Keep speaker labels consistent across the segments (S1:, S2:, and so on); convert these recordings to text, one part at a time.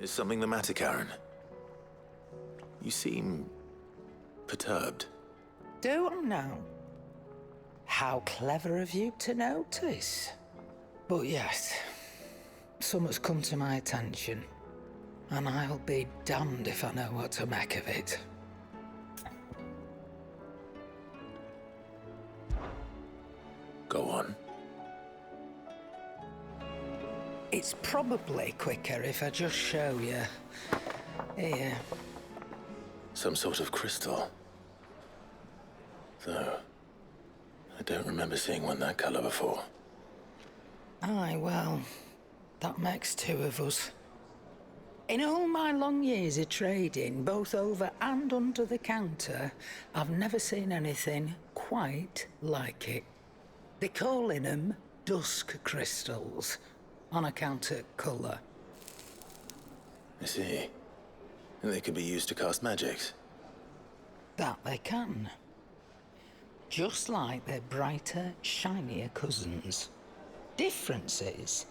S1: Is something the matter, Karen? You seem perturbed.
S2: Do I now? How clever of you to notice. But yes, something's come to my attention, and I'll be damned if I know what to make of it.
S1: Go on.
S2: It's probably quicker if I just show you. Here.
S1: Some sort of crystal. Though, I don't remember seeing one that color before.
S2: Aye, well, that makes two of us. In all my long years of trading, both over and under the counter, I've never seen anything quite like it. They're calling them dusk crystals, on account of colour.
S1: I see. And they could be used to cast magics.
S2: That they can. Just like their brighter, shinier cousins. Difference is,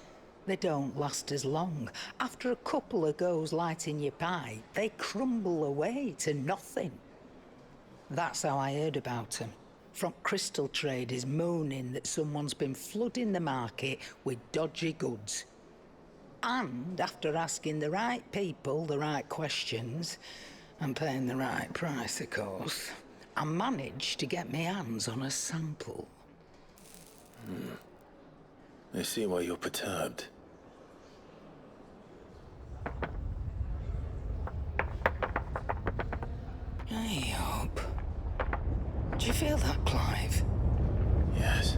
S2: they don't last as long. After a couple of goes lighting your pipe, they crumble away to nothing. That's how I heard about them. From crystal traders moaning that someone's been flooding the market with dodgy goods. And after asking the right people the right questions, and paying the right price, of course, I managed to get my hands on a sample.
S1: I see why you're perturbed.
S2: I hope. Do you feel that, Clive?
S1: Yes.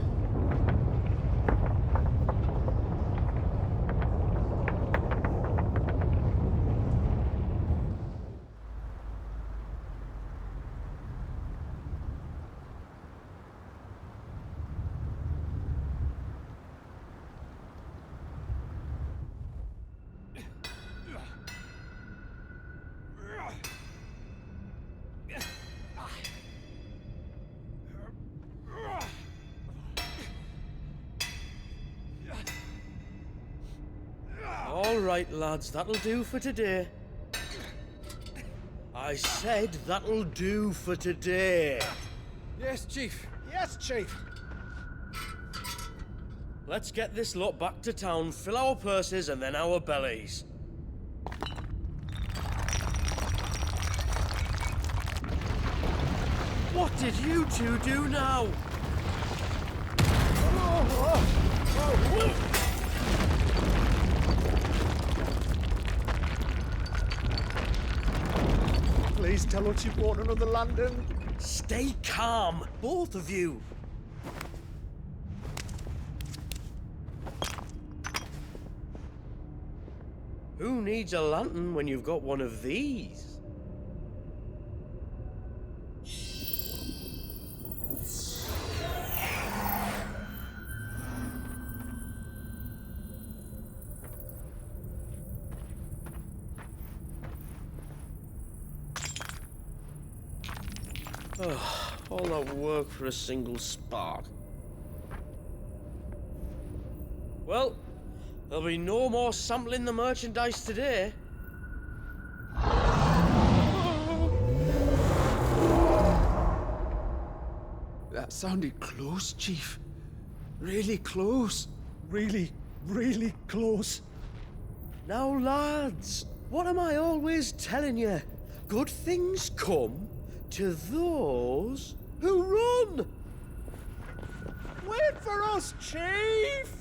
S3: All right, lads, that'll do for today. I said that'll do for today.
S4: Yes, Chief. Yes, Chief.
S3: Let's get this lot back to town, fill our purses and then our bellies. What did you two do now?
S4: Please tell us you brought another London.
S3: Stay calm, both of you. Who needs a lantern when you've got one of these? All that work for a single spark. Well, there'll be no more sampling the merchandise today.
S4: That sounded close, Chief. Really close. Really, really close.
S3: Now, lads, what am I always telling you? Good things come to those who run!
S4: Wait for us, Chief!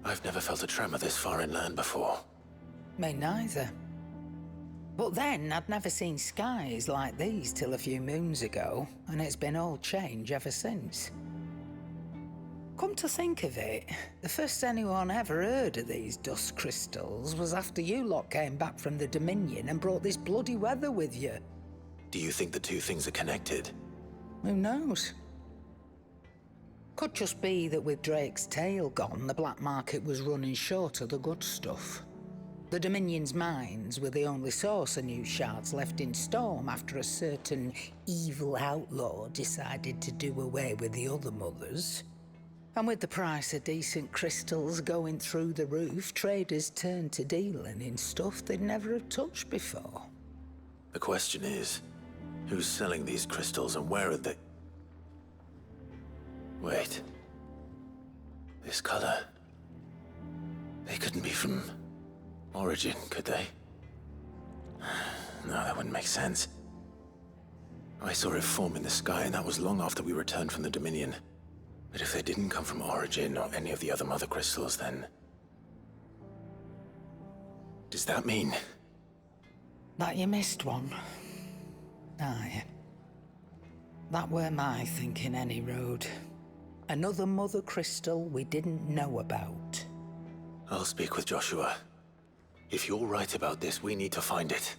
S1: I've never felt a tremor this far inland before.
S2: Me neither. But then, I'd never seen skies like these till a few moons ago, and it's been all change ever since. Come to think of it, the first anyone ever heard of these dust crystals was after you lot came back from the Dominion and brought this bloody weather with you.
S1: Do you think the two things are connected?
S2: Who knows? Could just be that with Drake's tail gone, the black market was running short of the good stuff. The Dominion's mines were the only source of new shards left in Storm after a certain evil outlaw decided to do away with the other mothers. And with the price of decent crystals going through the roof, traders turned to dealing in stuff they'd never have touched before.
S1: The question is, who's selling these crystals and where are they? Wait. This color. They couldn't be from Origin, could they? No, that wouldn't make sense. I saw it form in the sky, and that was long after we returned from the Dominion. But if they didn't come from Origin or any of the other mother crystals, then... does that mean...
S2: that you missed one? Aye. That were my thinking, any road. Another mother crystal we didn't know about.
S1: I'll speak with Joshua. If you're right about this, we need to find it.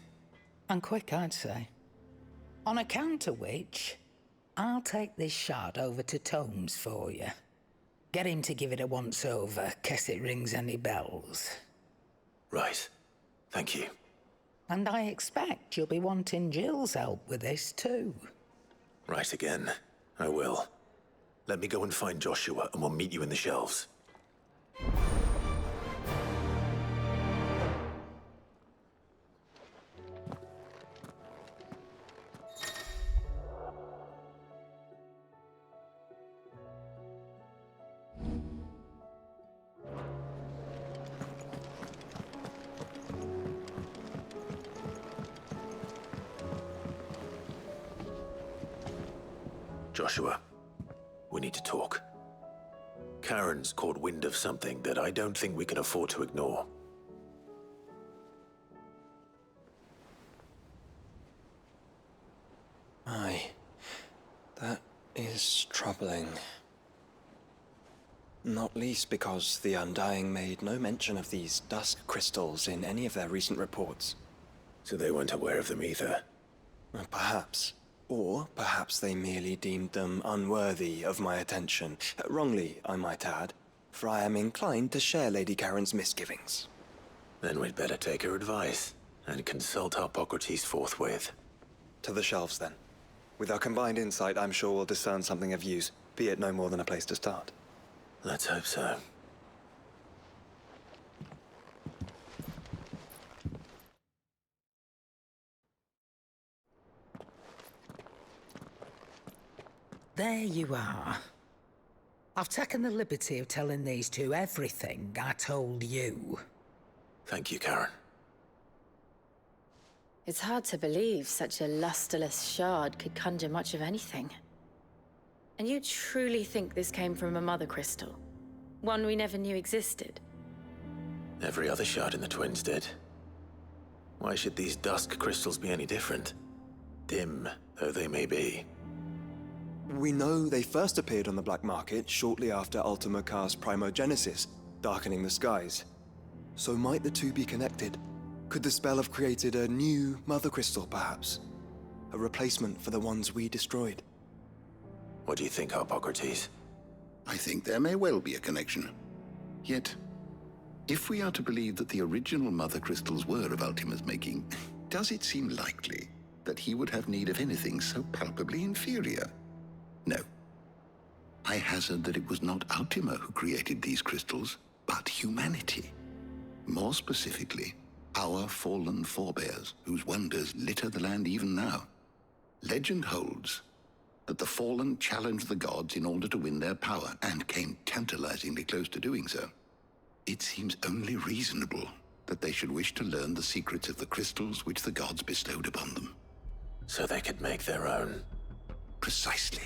S2: And quick, I'd say. On account of which, I'll take this shard over to Tomes for you. Get him to give it a once-over, case it rings any bells.
S1: Right. Thank you.
S2: And I expect you'll be wanting Jill's help with this too.
S1: Right again. I will. Let me go and find Joshua, and we'll meet you in the shelves. Joshua, we need to talk. Karen's caught wind of something that I don't think we can afford to ignore.
S5: Aye. That is troubling. Not least because the Undying made no mention of these dusk crystals in any of their recent reports.
S1: So they weren't aware of them either.
S5: Perhaps. Or perhaps they merely deemed them unworthy of my attention. Wrongly, I might add, for I am inclined to share Lady Karen's misgivings.
S1: Then we'd better take her advice and consult Harpocrates forthwith.
S5: To the shelves, then. With our combined insight, I'm sure we'll discern something of use, be it no more than a place to start.
S1: Let's hope so.
S2: There you are. I've taken the liberty of telling these two everything I told you.
S1: Thank you, Karen.
S6: It's hard to believe such a lusterless shard could conjure much of anything. And you truly think this came from a mother crystal? One we never knew existed?
S1: Every other shard in the Twins did. Why should these dusk crystals be any different? Dim though they may be.
S5: We know they first appeared on the black market shortly after Ultima Car's primogenesis, darkening the skies. So might the two be connected? Could the spell have created a new mother crystal, perhaps? A replacement for the ones we destroyed?
S1: What do you think, Harpocrates?
S7: I think there may well be a connection. Yet, if we are to believe that the original mother crystals were of Ultima's making, does it seem likely that he would have need of anything so palpably inferior? No. I hazard that it was not Ultima who created these crystals, but humanity. More specifically, our fallen forebears, whose wonders litter the land even now. Legend holds that the fallen challenged the gods in order to win their power, and came tantalizingly close to doing so. It seems only reasonable that they should wish to learn the secrets of the crystals which the gods bestowed upon them.
S1: So they could make their own.
S7: Precisely.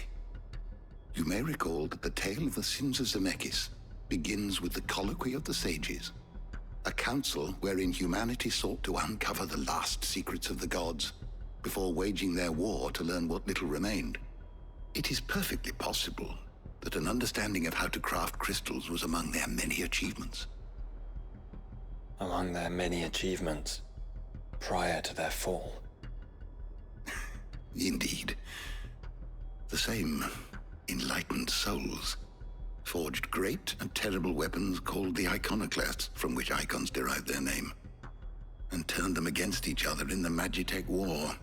S7: You may recall that the tale of the sins of Zemeckis begins with the colloquy of the sages, a council wherein humanity sought to uncover the last secrets of the gods before waging their war to learn what little remained. It is perfectly possible that an understanding of how to craft crystals was among their many achievements.
S5: Among their many achievements, prior to their fall.
S7: Indeed. The same enlightened souls forged great and terrible weapons called the iconoclasts, from which icons derived their name, and turned them against each other in the Magitech War.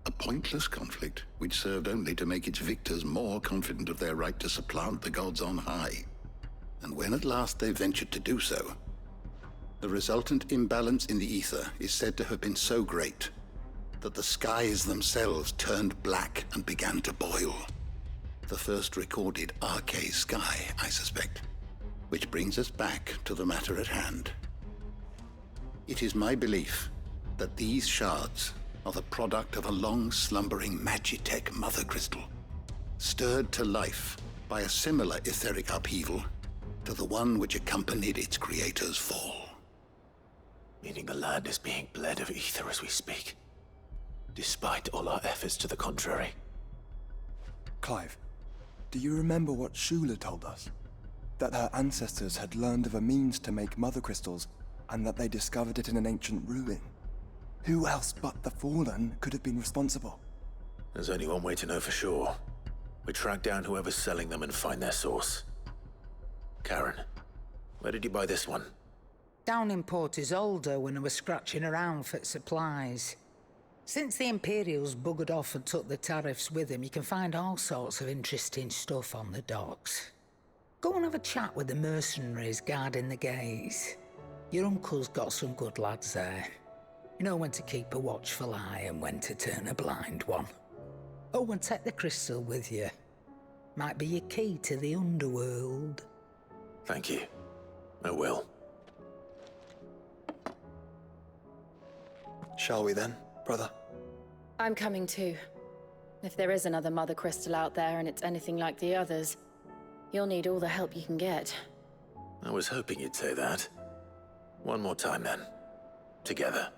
S7: A pointless conflict which served only to make its victors more confident of their right to supplant the gods on high. And when at last they ventured to do so, the resultant imbalance in the ether is said to have been so great that the skies themselves turned black and began to boil. The first recorded arcane sky, I suspect. Which brings us back to the matter at hand. It is my belief that these shards are the product of a long-slumbering Magitech mother crystal, stirred to life by a similar etheric upheaval to the one which accompanied its creator's fall.
S1: Meaning the land is being bled of ether as we speak, despite all our efforts to the contrary.
S5: Clive, do you remember what Shula told us? That her ancestors had learned of a means to make mother crystals, and that they discovered it in an ancient ruin. Who else but the Fallen could have been responsible?
S1: There's only one way to know for sure. We track down whoever's selling them and find their source. Karen, where did you buy this one?
S2: Down in Port Isolde when I was scratching around for supplies. Since the Imperials buggered off and took the tariffs with them, you can find all sorts of interesting stuff on the docks. Go and have a chat with the mercenaries guarding the gates. Your uncle's got some good lads there. You know when to keep a watchful eye and when to turn a blind one. Oh, and take the crystal with you. Might be your key to the underworld.
S1: Thank you. I will.
S5: Shall we then, brother?
S6: I'm coming too. If there is another mother crystal out there and it's anything like the others, you'll need all the help you can get.
S1: I was hoping you'd say that. One more time then. Together.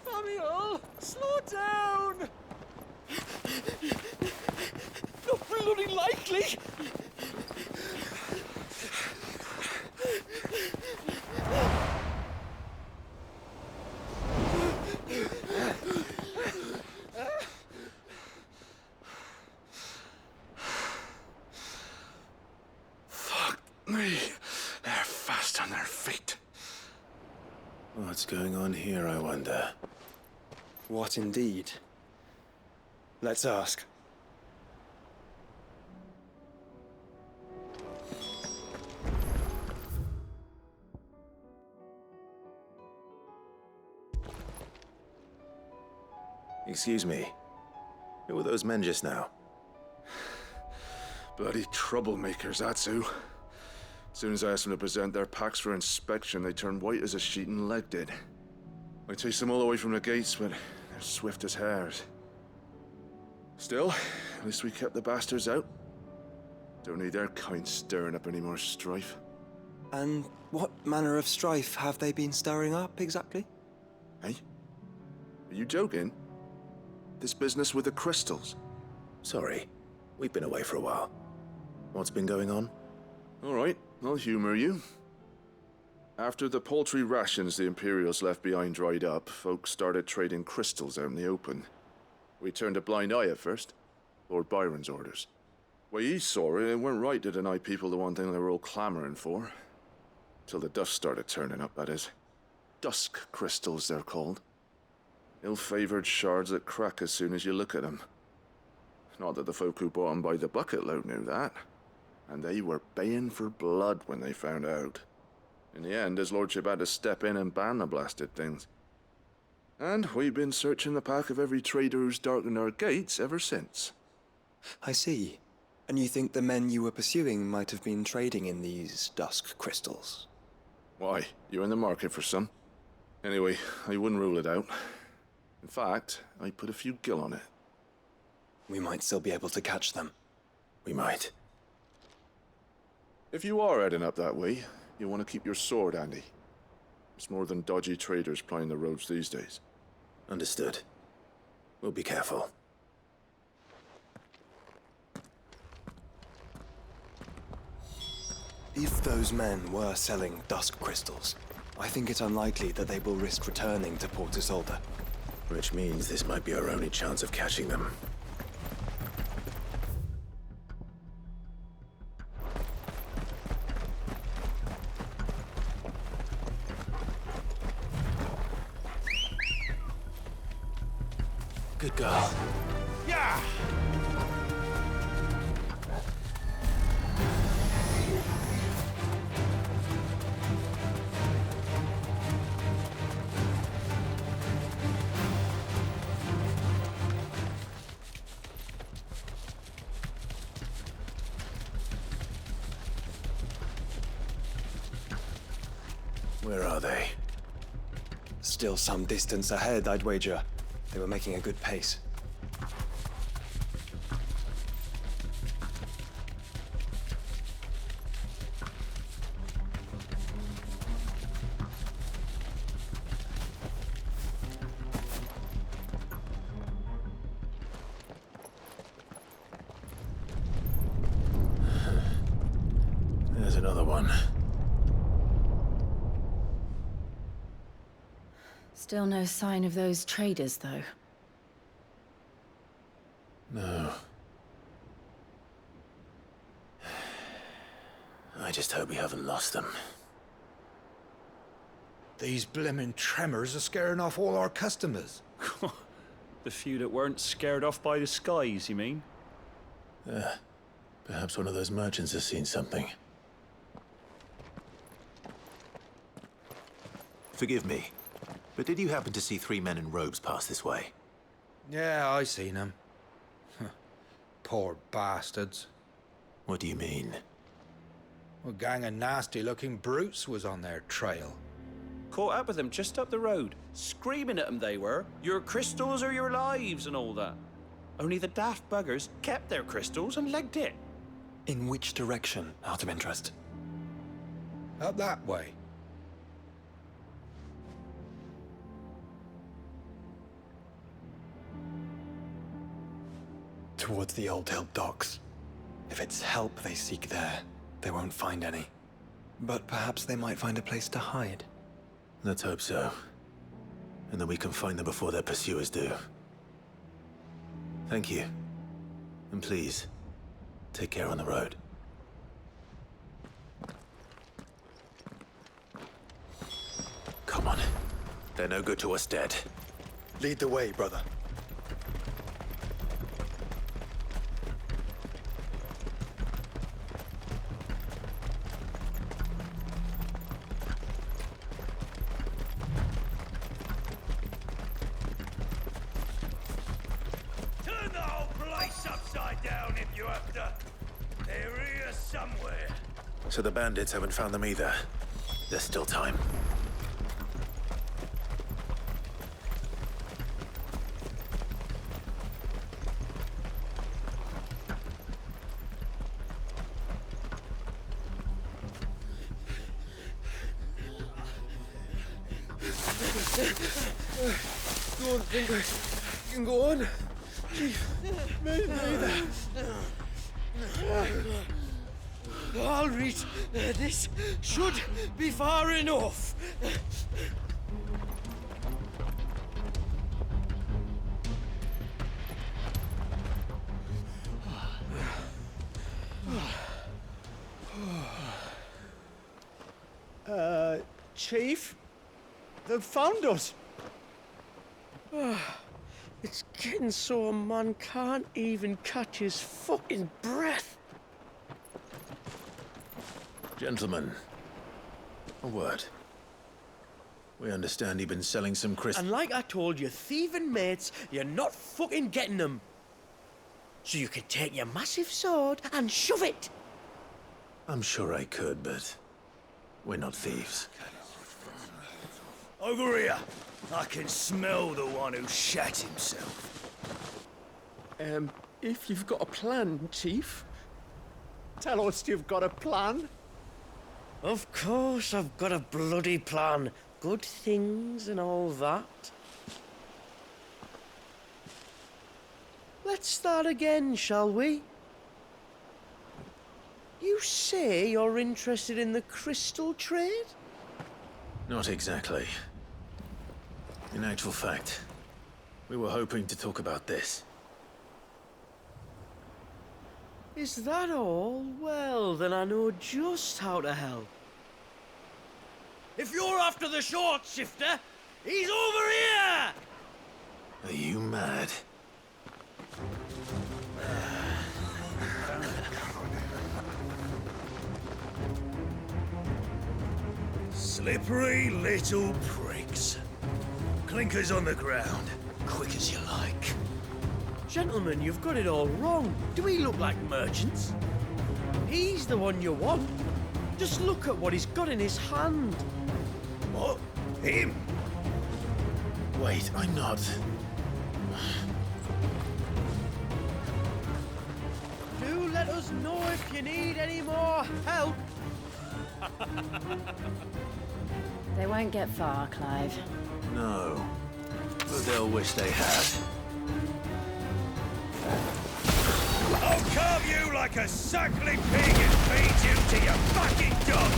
S4: Samuel, slow down! Not bloody likely!
S8: Fuck me. They're fast on their feet.
S1: What's going on here, I wonder?
S5: What indeed? Let's ask.
S1: Excuse me. Who were those men just now?
S8: Bloody troublemakers, that's who. As soon as I asked them to present their packs for inspection, they turned white as a sheet and legged it. I chased them all away from the gates, but they're swift as hares. Still, at least we kept the bastards out. Don't need their kind stirring up any more strife.
S5: And what manner of strife have they been stirring up, exactly?
S8: Hey? Are you joking? This business with the crystals?
S1: Sorry. We've been away for a while. What's been going on?
S8: All right, I'll humor you. After the paltry rations the Imperials left behind dried up, folks started trading crystals out in the open. We turned a blind eye at first. Lord Byron's orders. Way he saw it, it weren't right to deny people the one thing they were all clamoring for. Till the dust started turning up, that is. Dusk crystals, they're called. Ill-favored shards that crack as soon as you look at them. Not that the folk who bought them by the bucket load knew that. And they were baying for blood when they found out. In the end, his lordship had to step in and ban the blasted things. And we've been searching the pack of every trader who's darkened our gates ever since.
S5: I see. And you think the men you were pursuing might have been trading in these dusk crystals?
S8: Why, you're in the market for some. Anyway, I wouldn't rule it out. In fact, I put a few gil on it.
S5: We might still be able to catch them.
S1: We might.
S8: If you are heading up that way, you'll want to keep your sword handy. It's more than dodgy traders plying the roads these days.
S1: Understood. We'll be careful.
S5: If those men were selling dusk crystals, I think it's unlikely that they will risk returning to Port Isolde.
S1: Which means this might be our only chance of catching them. Good girl.
S4: Yeah!
S1: Where are they?
S5: Still some distance ahead, I'd wager. They were making a good pace.
S1: There's another one.
S6: Still no sign of those traders, though.
S1: No. I just hope we haven't lost them.
S9: These blimmin' tremors are scaring off all our customers.
S10: The few that weren't scared off by the skies, you mean?
S1: Perhaps one of those merchants has seen something. Forgive me, but did you happen to see 3 men in robes pass this way?
S9: Yeah, I seen them. Poor bastards.
S1: What do you mean?
S9: A gang of nasty-looking brutes was on their trail.
S10: Caught up with them just up the road, screaming at them they were, "Your crystals are your lives," and all that. Only the daft buggers kept their crystals and legged it.
S5: In which direction, out of interest?
S9: Up that way.
S5: Towards the Old Hill docks. If it's help they seek there, they won't find any. But perhaps they might find a place to hide.
S1: Let's hope so. And then we can find them before their pursuers do. Thank you. And please, take care on the road. Come on. They're no good to us dead.
S5: Lead the way, brother.
S4: Turn the whole place upside down if you have to. They're here somewhere.
S1: So the bandits haven't found them either. There's still time.
S3: Don't think I can go on. Chief, me neither. I'll reach. This should be far enough.
S4: Chief? They've found us.
S3: It's getting so a man can't even catch his fucking breath.
S1: Gentlemen, a word. We understand you've been selling some crystals.
S3: And like I told your thieving mates, you're not fucking getting them. So you can take your massive sword and shove it.
S1: I'm sure I could, but we're not thieves.
S4: Over here. I can smell the one who shat himself.
S3: If you've got a plan, Chief. Tell us you've got a plan. Of course I've got a bloody plan. good things and all that. Let's start again, shall we? You say you're interested in the crystal trade?
S1: Not exactly. In actual fact, we were hoping to talk about this.
S3: Is that all? Well, then I know just how to help. If you're after the short shifter, he's over here!
S1: Are you mad?
S4: Slippery little pricks. Clinkers on the ground, quick as you like.
S3: Gentlemen, you've got it all wrong. Do we look like merchants? He's the one you want. Just look at what he's got in his hand.
S4: What? Him?
S1: Wait, I'm not.
S3: Do let us know if you need any more help.
S6: They won't get far, Clive.
S1: No. But they'll wish they had.
S4: I'll carve you like a suckling pig and feed you to your fucking dog!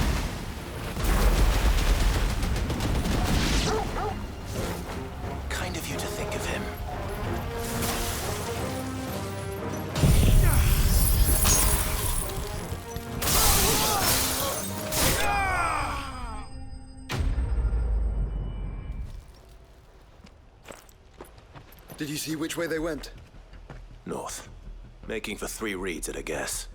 S1: Kind of you to think of him.
S5: Did you see which way they went?
S1: North. Making for 3 reads at a guess.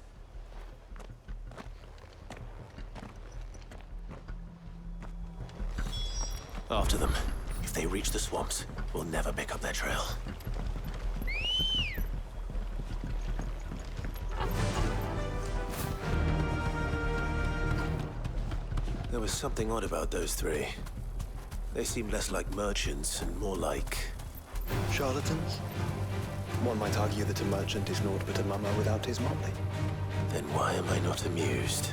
S1: After them. If they reach the swamps, we'll never pick up their trail. There was something odd about those 3. They seemed less like merchants and more like...
S5: Charlatans? One might argue that a merchant is naught but a mummer without his motley.
S1: Then why am I not amused?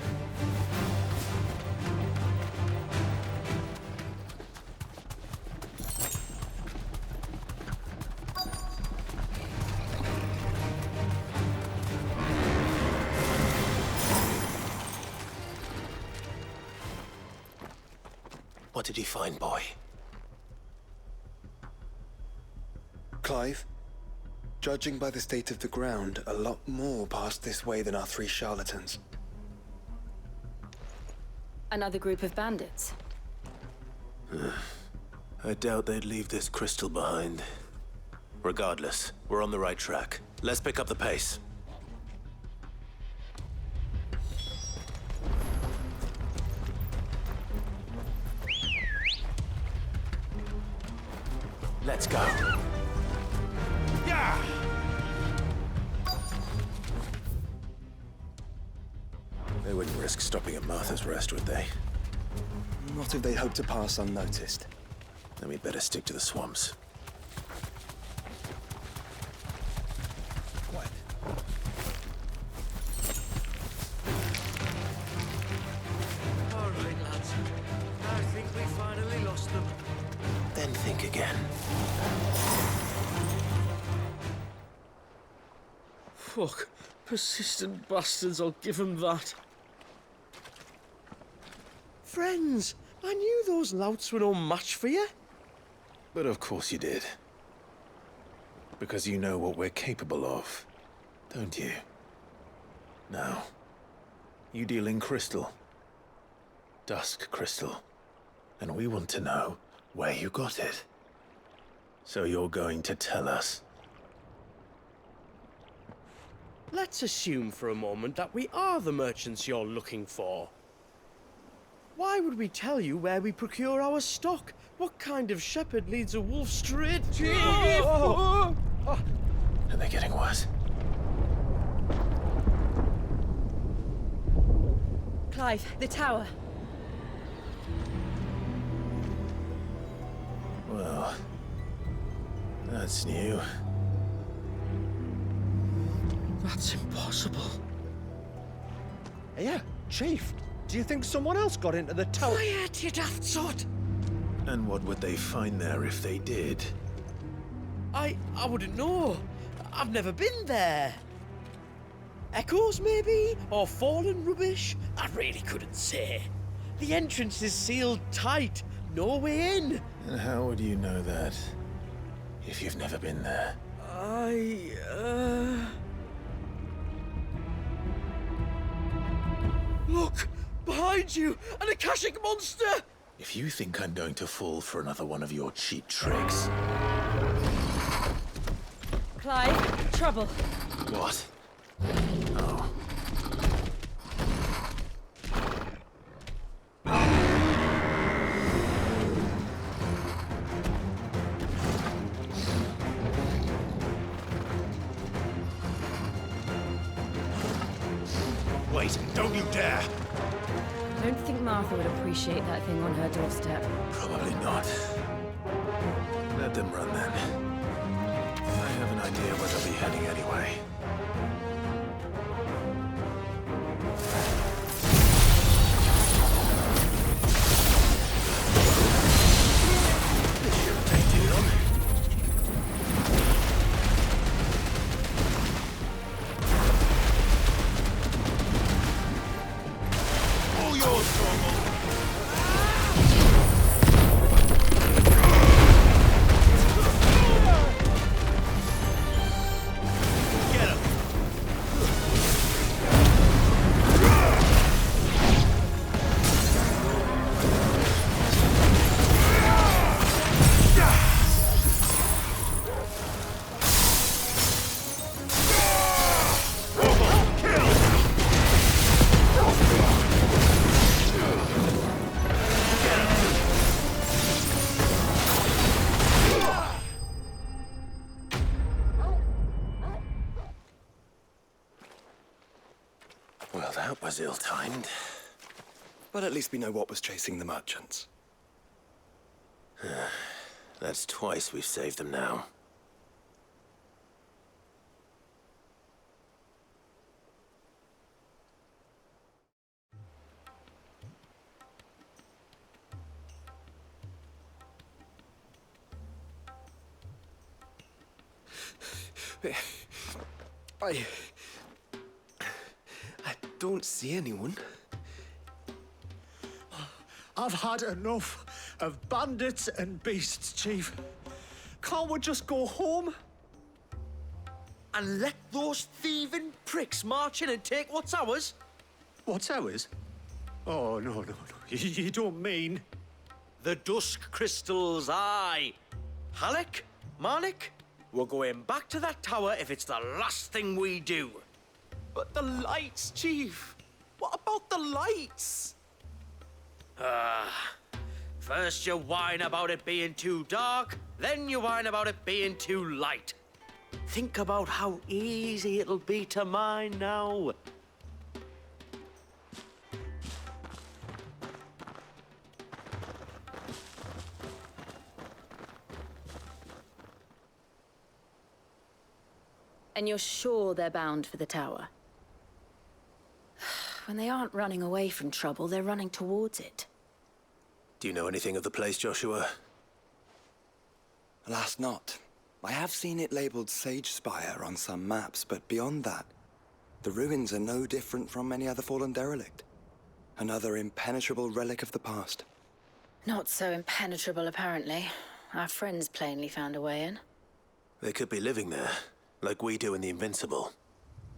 S1: What did he find, boy?
S5: Clive? Judging by the state of the ground, a lot more passed this way than our 3 charlatans.
S6: Another group of bandits.
S1: I doubt they'd leave this crystal behind. Regardless, we're on the right track. Let's pick up the pace. Let's go.
S4: Yeah!
S1: They wouldn't risk stopping at Martha's Rest, would they?
S5: Not if they hope to pass unnoticed.
S1: Then we'd better stick to the swamps.
S3: Quiet. All right, lads. I think we finally lost them.
S1: Then think again.
S3: Fuck. Persistent bastards, I'll give them that. Friends, I knew those louts were no match for you.
S1: But of course you did. Because you know what we're capable of, don't you? Now, you deal in crystal. Dusk crystal. And we want to know where you got it. So you're going to tell us.
S3: Let's assume for a moment that we are the merchants you're looking for. Why would we tell you where we procure our stock? What kind of shepherd leads a wolf straight to...
S1: Are they getting worse?
S6: Clive, the tower.
S1: Well, that's new.
S3: That's impossible.
S11: Yeah, Chief. Do you think someone else got into the tower?
S3: Quiet, you daft sot!
S1: And what would they find there if they did?
S3: I wouldn't know. I've never been there. Echoes, maybe? Or fallen rubbish? I really couldn't say. The entrance is sealed tight. No way in.
S1: And how would you know that, if you've never been there?
S3: Look! Behind you! An Akashic monster!
S1: If you think I'm going to fall for another one of your cheap tricks...
S6: Clive, trouble.
S1: What? Oh.
S4: Wait, don't you dare!
S6: I don't think Martha would appreciate that thing on her doorstep.
S1: Probably not. Let them run then. I have an idea where they'll be heading anyway. This shouldn't take too long.
S4: All yours, Normal! Get him!
S1: Well, that was ill-timed.
S5: But at least we know what was chasing the merchants.
S1: That's twice we've saved them now.
S5: I don't see anyone.
S4: I've had enough of bandits and beasts, Chief. Can't we just go home?
S3: And let those thieving pricks march in and take what's ours?
S4: What's ours? Oh, no. You don't mean...
S3: The dusk crystals, aye. Halleck? Marnik? We're going back to that tower if it's the last thing we do.
S10: But the lights, Chief! What about the lights?
S3: First you whine about it being too dark, then you whine about it being too light. Think about how easy it'll be to mine now.
S6: And you're sure they're bound for the tower? When they aren't running away from trouble, they're running towards it.
S1: Do you know anything of the place, Joshua?
S5: Alas, not. I have seen it labeled Sage Spire on some maps, but beyond that, the ruins are no different from any other fallen derelict. Another impenetrable relic of the past.
S6: Not so impenetrable, apparently. Our friends plainly found a way in.
S1: They could be living there, like we do in the Invincible.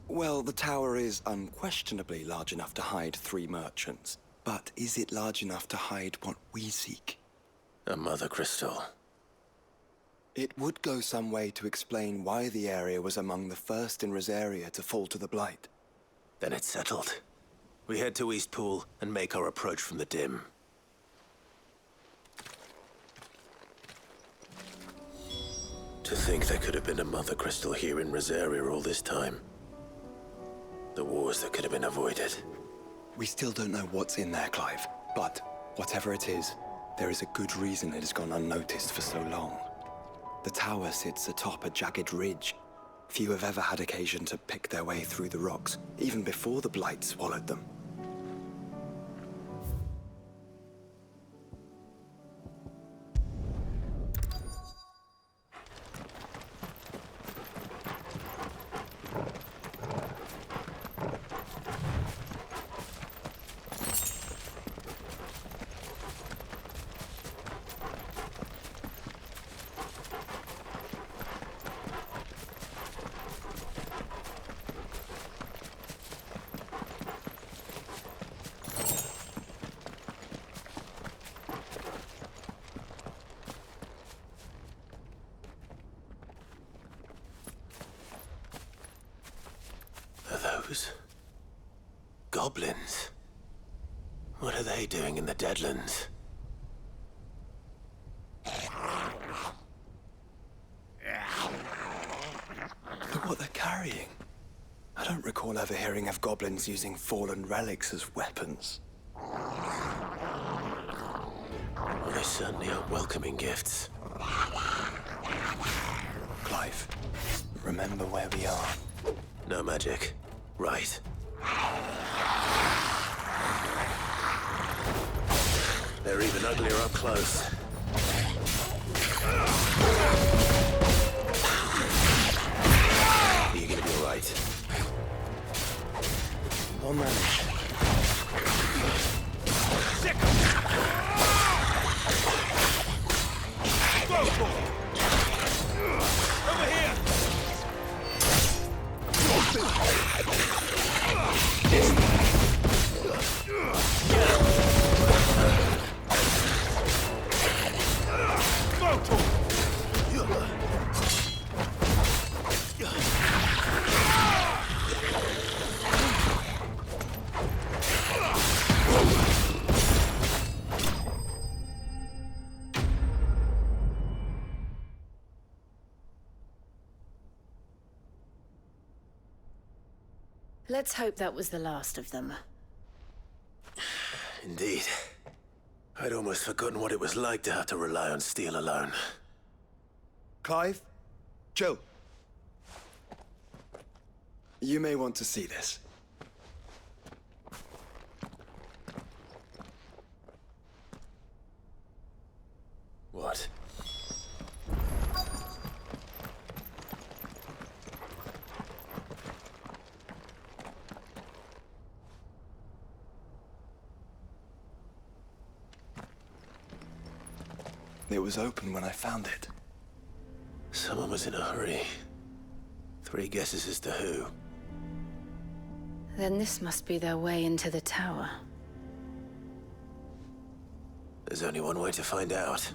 S5: Well, the tower is unquestionably large enough to hide 3 merchants. But is it large enough to hide what we seek?
S1: A mother crystal.
S5: It would go some way to explain why the area was among the first in Rosaria to fall to the Blight.
S1: Then it's settled. We head to Eastpool and make our approach from the dim. To think there could have been a mother crystal here in Rosaria all this time. The wars that could have been avoided.
S5: We still don't know what's in there, Clive. But whatever it is, there is a good reason it has gone unnoticed for so long. The tower sits atop a jagged ridge. Few have ever had occasion to pick their way through the rocks, even before the Blight swallowed them.
S1: Those goblins. What are they doing in the Deadlands?
S5: Look what they're carrying. I don't recall ever hearing of goblins using fallen relics as weapons.
S1: Well, they certainly aren't welcoming gifts.
S5: Clive, remember where we are.
S1: No magic. Right. They're even uglier up close. You're gonna be alright.
S5: I'll manage.
S4: Go for it! Over here! Go for it!
S6: Let's hope that was the last of them.
S1: Indeed. I'd almost forgotten what it was like to have to rely on steel alone.
S5: Clive? Joe? You may want to see this.
S1: What?
S5: It was open when I found it.
S1: Someone was in a hurry. 3 guesses as to who.
S6: Then this must be their way into the tower.
S1: There's only one way to find out.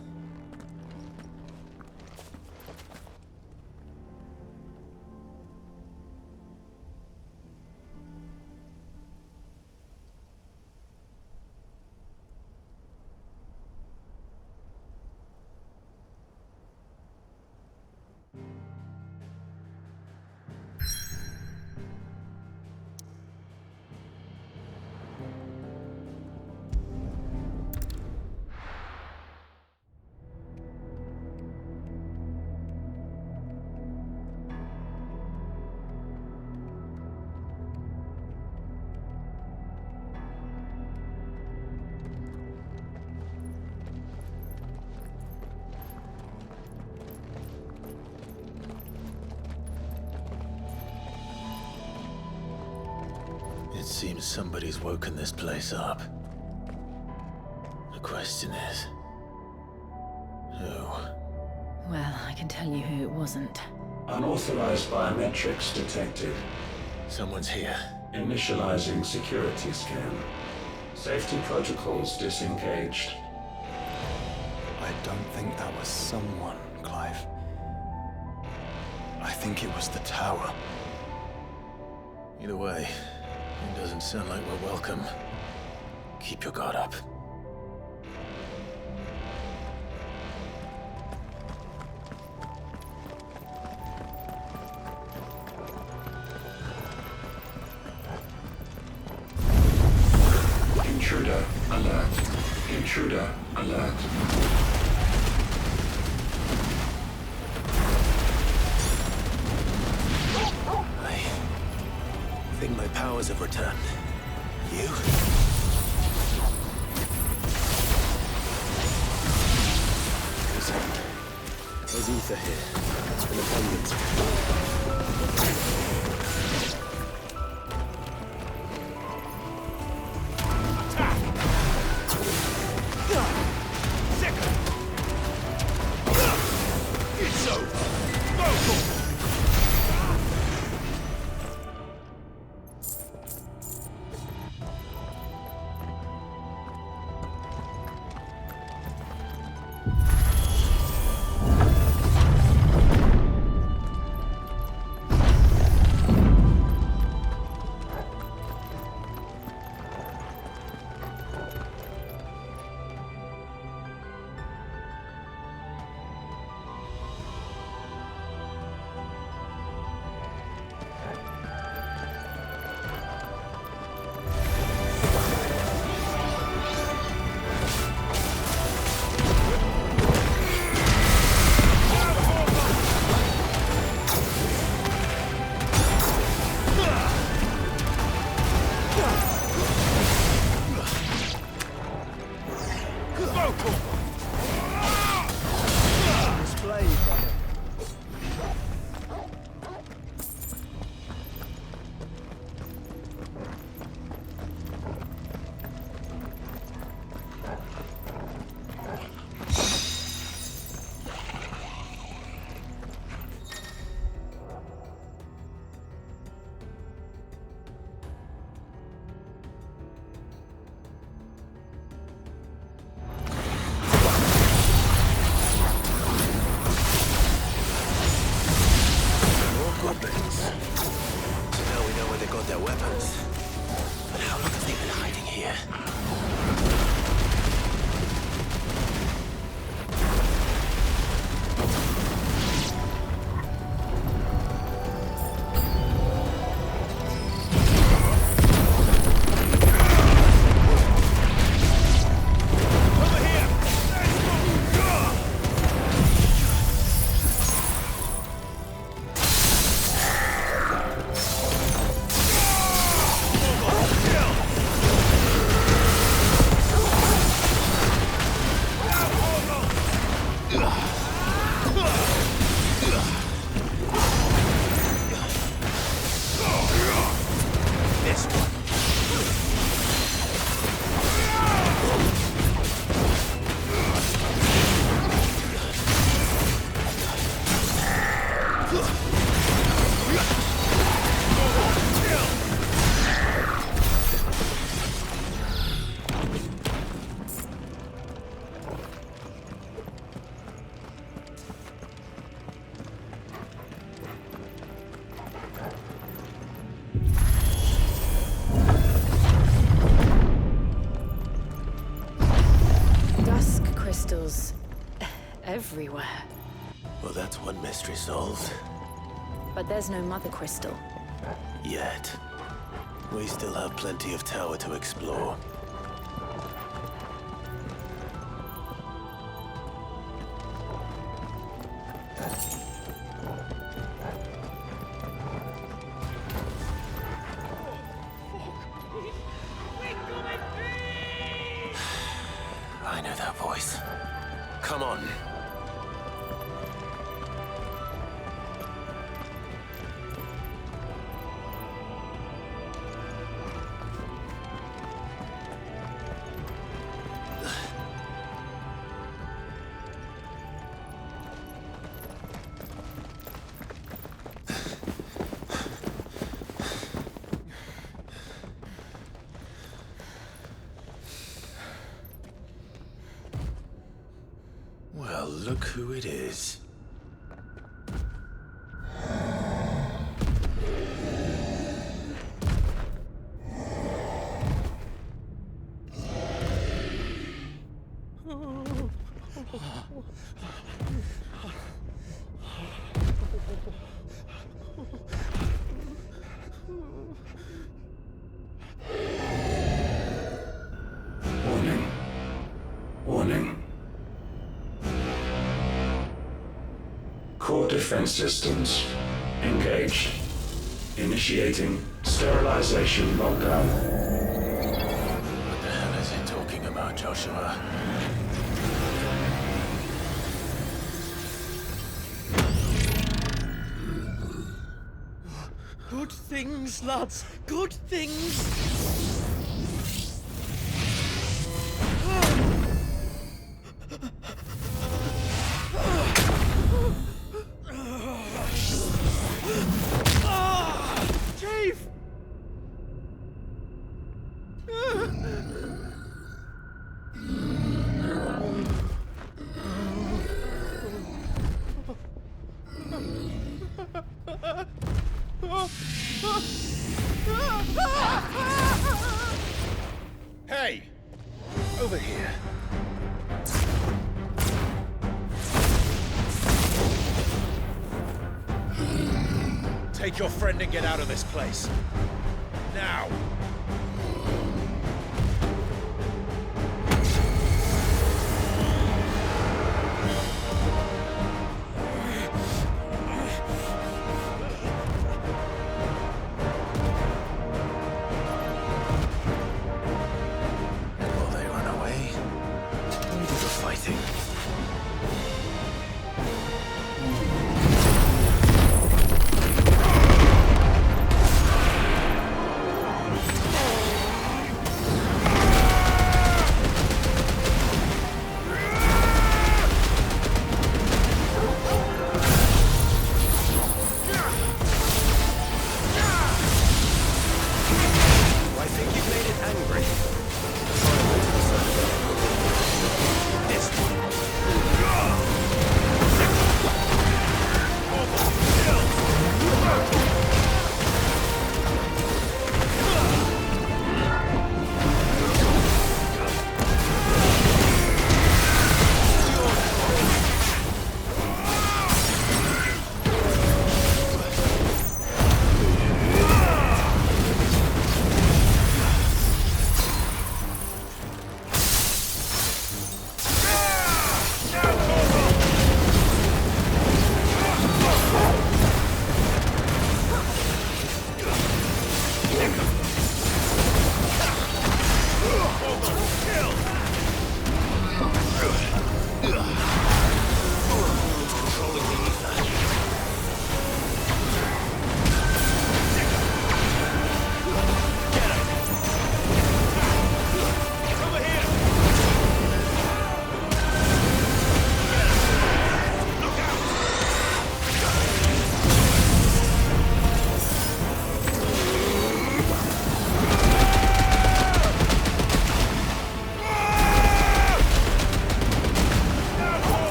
S1: It seems somebody's woken this place up. The question is, who?
S6: Well, I can tell you who it wasn't.
S11: Unauthorized biometrics detected.
S1: Someone's here.
S11: Initializing security scan. Safety protocols disengaged.
S5: I don't think that was someone, Clive. I think it was the tower.
S1: Either way, it doesn't sound like we're welcome. Keep your guard up.
S11: Intruder alert. Intruder alert.
S1: I think my powers have returned. You?
S3: There's ether here. In abundance.
S4: It's over! Go for it!
S9: Display, brother.
S6: Everywhere.
S1: Well, that's one mystery solved.
S6: But there's no mother crystal.
S1: Yet. We still have plenty of tower to explore. I know that voice. Come on. Well, look who it is.
S11: Warning. Warning. Core defense systems engaged. Initiating sterilization lockdown.
S1: What the hell is he talking about, Joshua?
S3: Good things, lads. Good things. Chief!
S1: Hey! Over here. Take your friend and get out of this place. Now! Will they run away?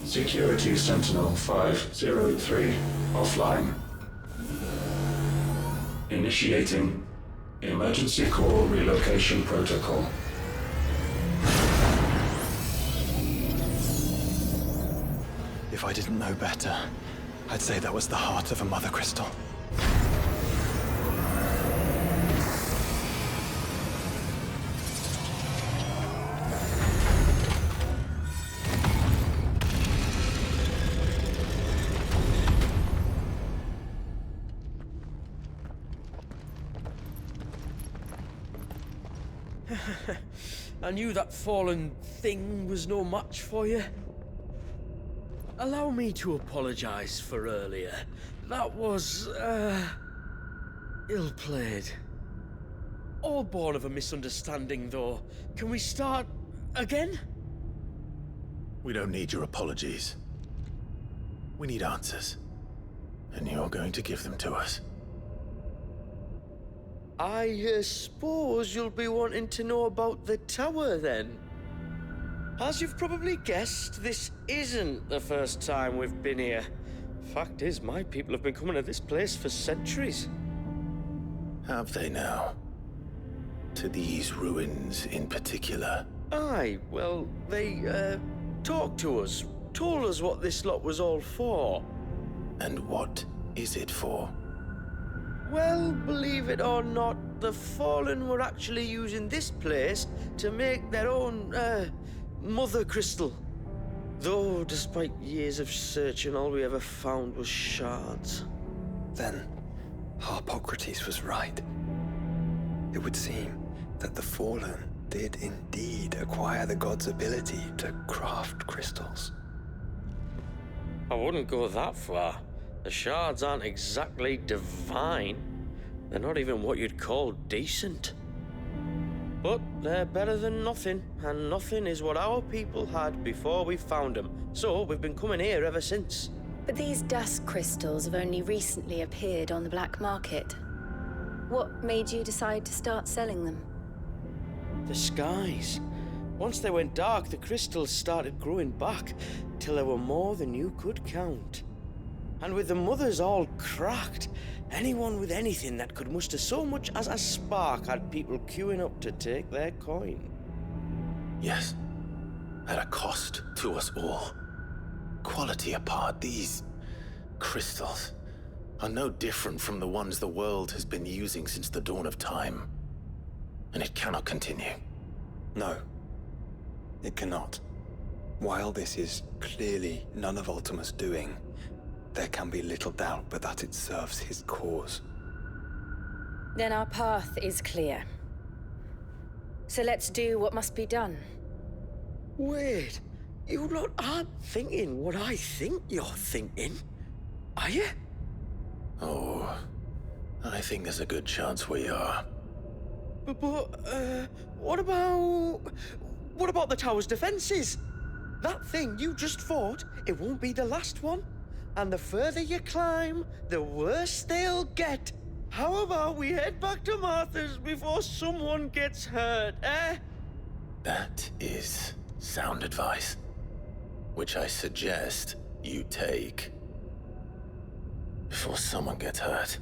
S11: Security Sentinel 503 offline. Initiating Emergency Core Relocation Protocol.
S5: If I didn't know better, I'd say that was the heart of a mother crystal.
S3: I knew that fallen thing was no match for you. Allow me to apologize for earlier. That was, ill-played. All born of a misunderstanding, though. Can we start again?
S1: We don't need your apologies. We need answers. And you're going to give them to us.
S3: I suppose you'll be wanting to know about the tower, then. As you've probably guessed, this isn't the first time we've been here. Fact is, my people have been coming to this place for centuries.
S1: Have they now? To these ruins in particular?
S3: Aye, well, they, talked to us, told us what this lot was all for.
S1: And what is it for?
S3: Well, believe it or not, the Fallen were actually using this place to make their own, mother crystal. Though, despite years of searching, all we ever found was shards.
S5: Then, Harpocrates was right. It would seem that the Fallen did indeed acquire the god's ability to craft crystals.
S3: I wouldn't go that far. The shards aren't exactly divine. They're not even what you'd call decent. But they're better than nothing, and nothing is what our people had before we found them. So we've been coming here ever since.
S6: But these dust crystals have only recently appeared on the black market. What made you decide to start selling them?
S3: The skies. Once they went dark, the crystals started growing back, till there were more than you could count. And with the mothers all cracked, anyone with anything that could muster so much as a spark had people queuing up to take their coin.
S1: Yes. At a cost to us all. Quality apart, these crystals are no different from the ones the world has been using since the dawn of time. And it cannot continue.
S5: No, it cannot. While this is clearly none of Ultima's doing, there can be little doubt but that it serves his cause.
S6: Then our path is clear. So let's do what must be done.
S3: Wait, you lot aren't thinking what I think you're thinking, are you?
S1: Oh, I think there's a good chance we are.
S3: But what about the tower's defenses? That thing you just fought, it won't be the last one. And the further you climb, the worse they'll get. How about we head back to Martha's before someone gets hurt, eh?
S1: That is sound advice, which I suggest you take before someone gets hurt.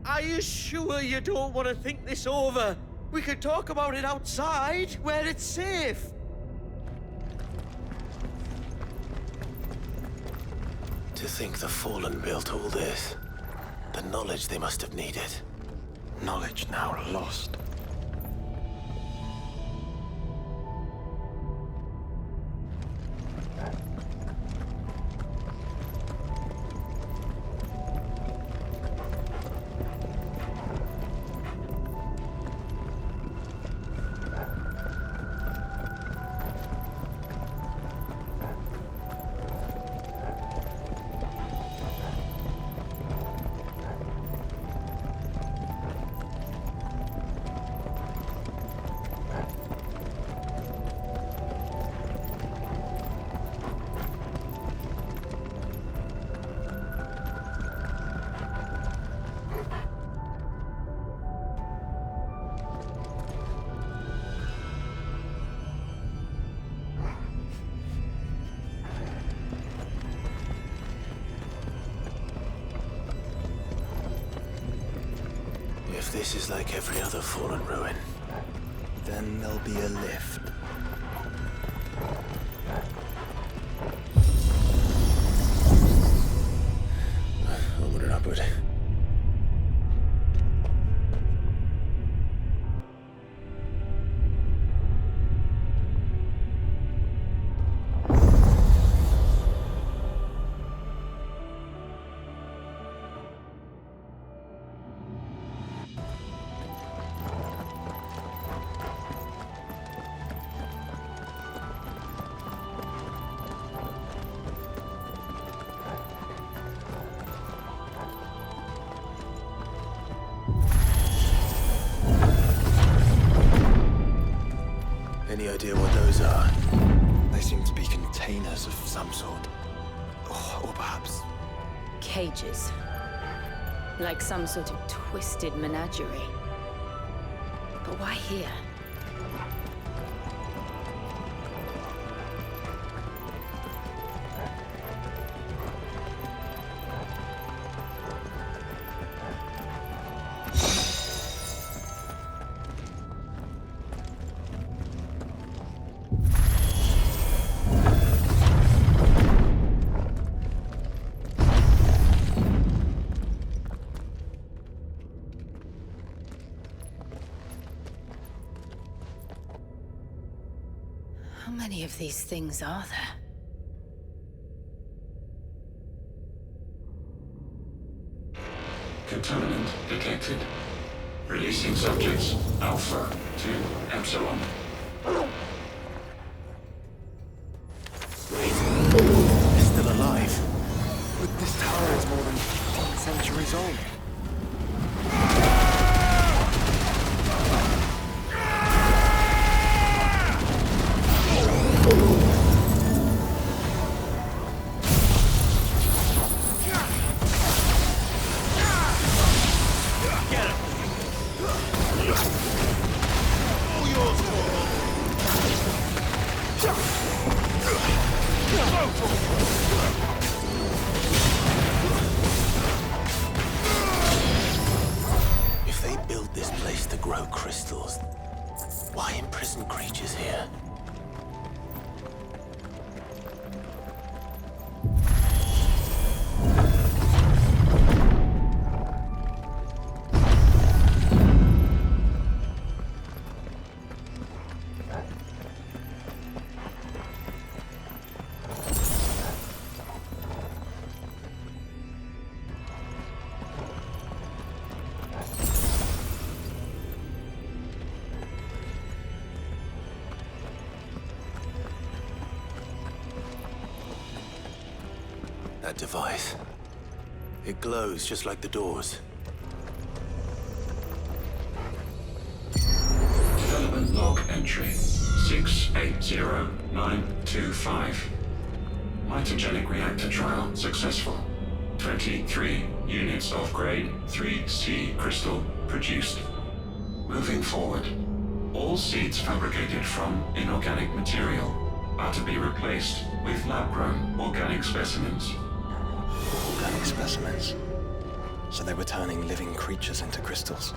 S3: Are you sure you don't want to think this over? We could talk about it outside, where it's safe.
S1: To think the Fallen built all this, the knowledge they must have needed.
S5: Knowledge now lost.
S1: this is like every other fallen ruin,
S5: then there'll be a lift.
S1: Onward and upward. Any idea what those are?
S5: They seem to be containers of some sort. Or perhaps...
S6: Cages. Like some sort of twisted menagerie. But why here? How many of these things are there?
S11: Contaminant detected. Releasing subjects Alpha to Epsilon.
S1: They're still alive.
S5: But this tower is more than 15 centuries old.
S1: If they built this place to grow crystals, why imprison creatures here? That device. It glows just like the doors.
S11: Development log entry 680925. Mitogenic reactor trial successful. 23 units of grade 3C crystal produced. Moving forward, all seeds fabricated from inorganic material are to be replaced with lab-grown organic specimens.
S5: Organic specimens. So they were turning living creatures into crystals.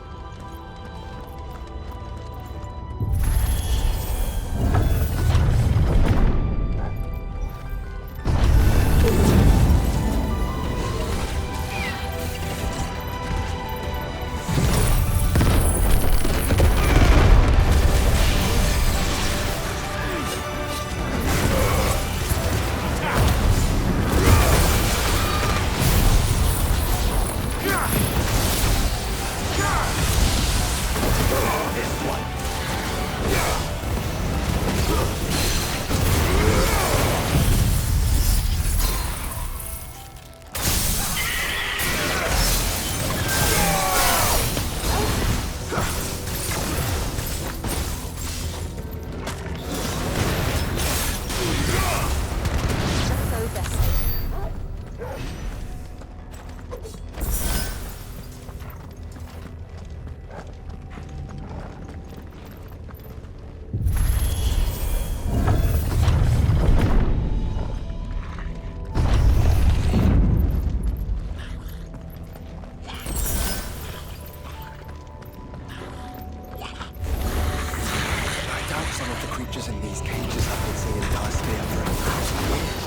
S5: creatures in these cages have been singing Dystria for 1,000 years.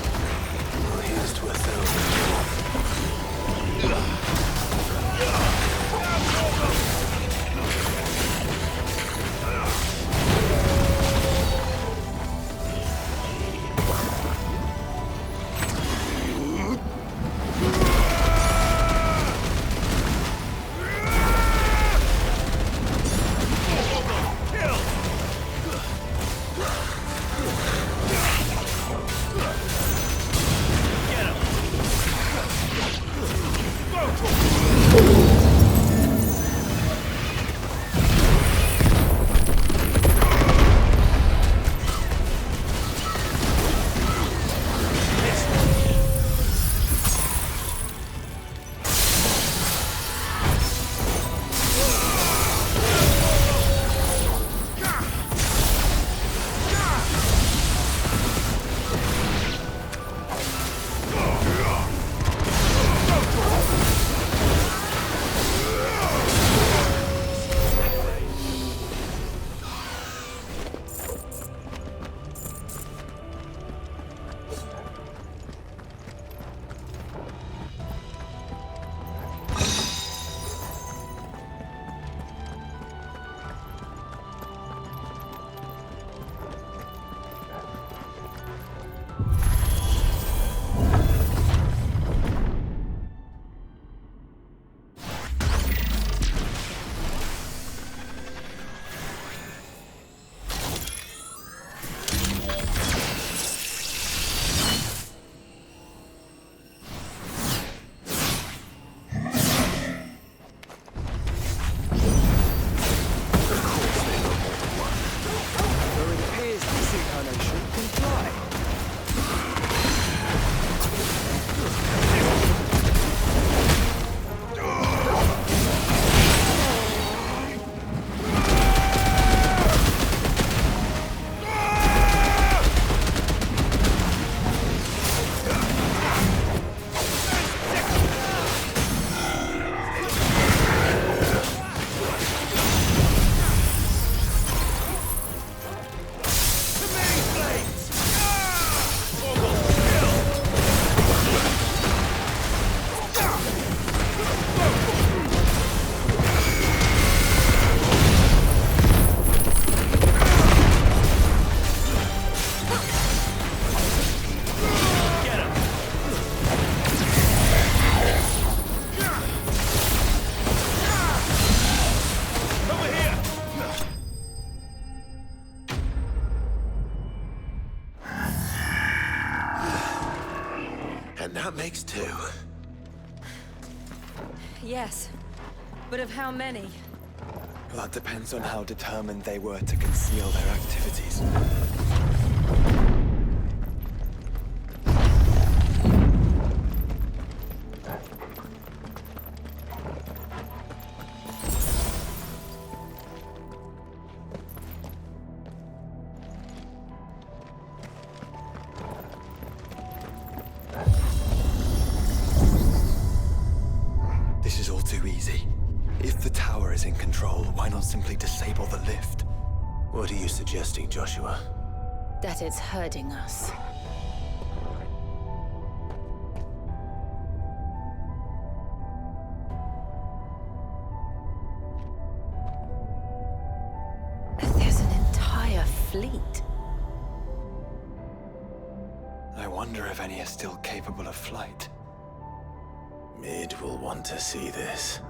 S1: Well, here's to 1,000.
S12: That makes two.
S6: Yes, but of how many?
S5: Well, that depends on how determined they were to conceal their activities. This is all too easy. If the tower is in control, why not simply disable the lift?
S1: What are you suggesting, Joshua?
S6: That it's hurting us. There's an entire fleet.
S5: I wonder if any are still capable of flight.
S1: Mid will want to see this.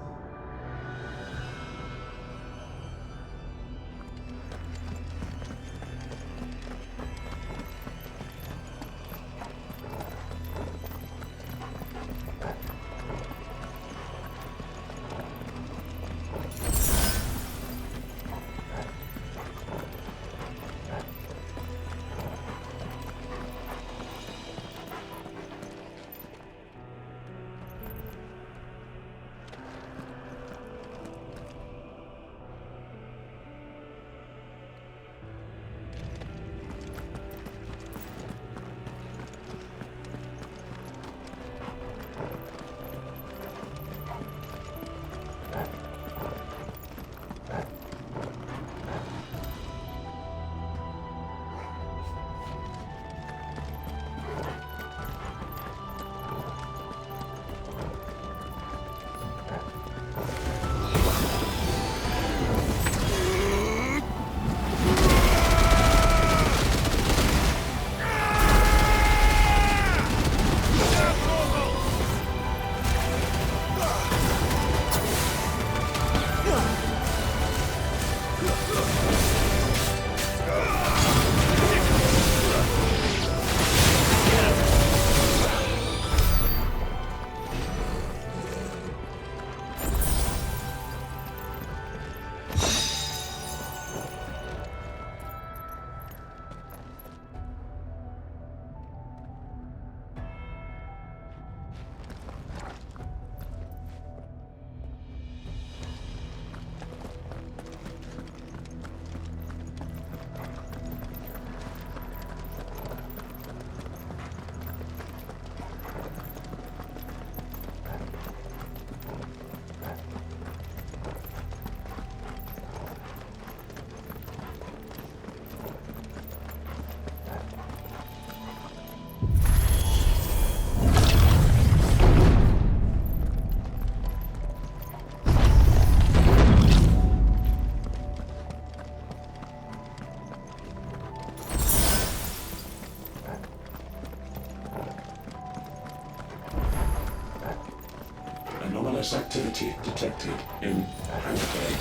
S11: anomalous activity detected in hangar bay.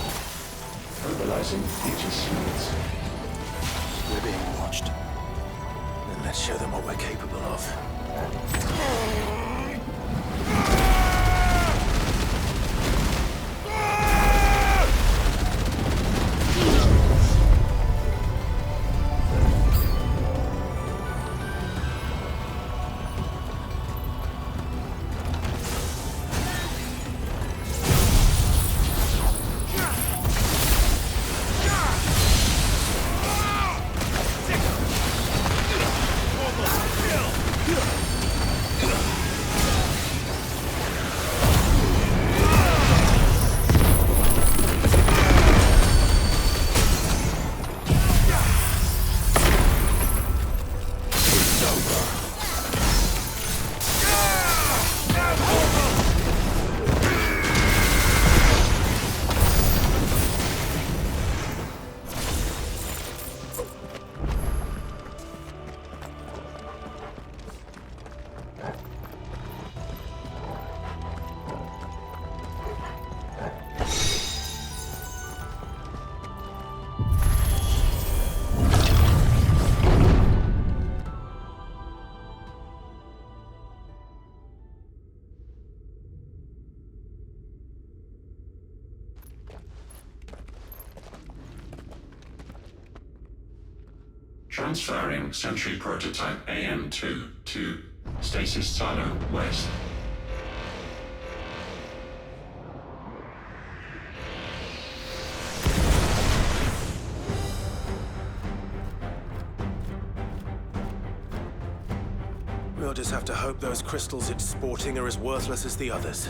S11: Mobilizing Aegis units.
S1: We're being watched. Then let's show them what we're capable of.
S11: Transferring Sentry Prototype AM2 to Stasis Silo West.
S1: We'll just have to hope those crystals it's sporting are as worthless as the others.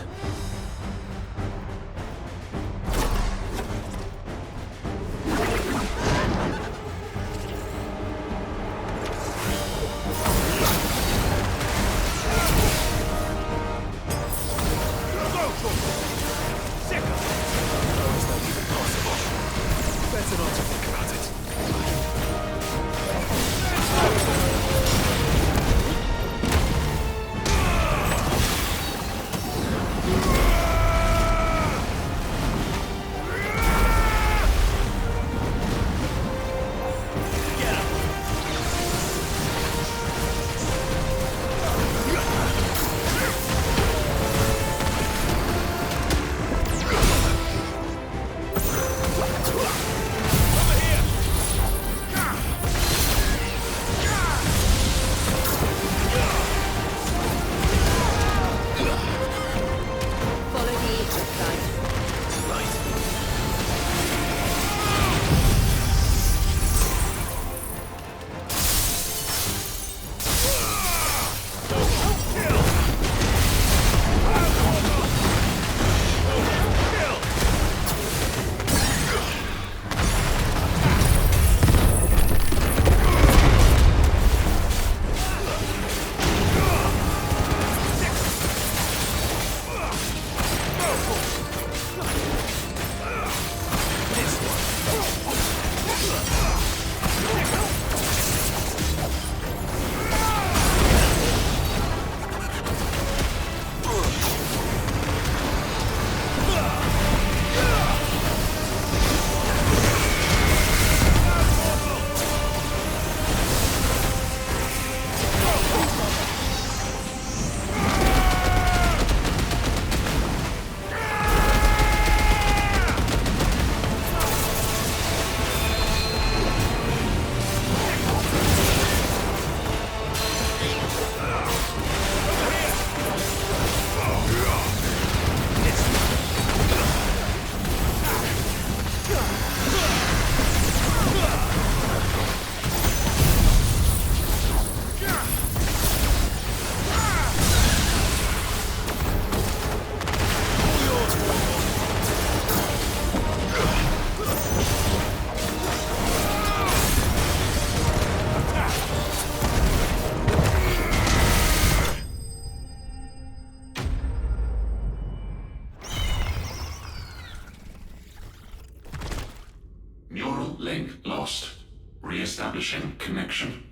S11: Re-establishing connection.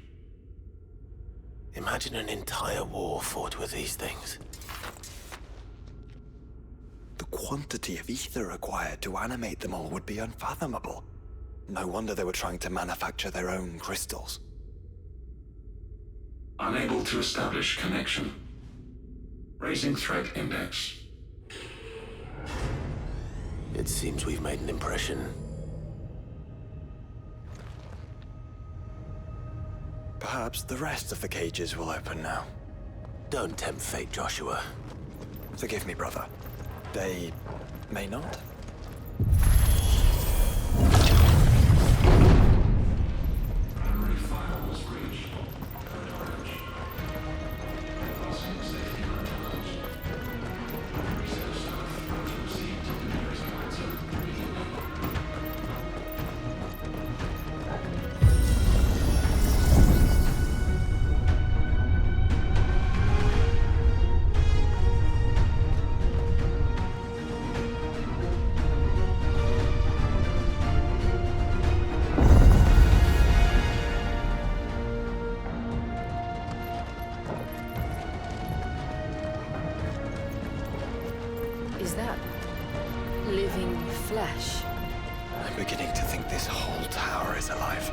S1: Imagine an entire war fought with these things.
S5: quantity of ether required to animate them all would be unfathomable. No wonder they were trying to manufacture their own crystals.
S11: Unable to establish connection. Raising threat index.
S12: It seems we've made an impression.
S5: Perhaps the rest of the cages will open now.
S12: Don't tempt fate, Joshua.
S5: Forgive me, brother. They may not.
S11: Memory file was breached. Code orange. Passing safety controls. Reset staff to proceed to the nearest answer immediately.
S6: Is that living flesh?
S5: I'm beginning to think this whole tower is alive.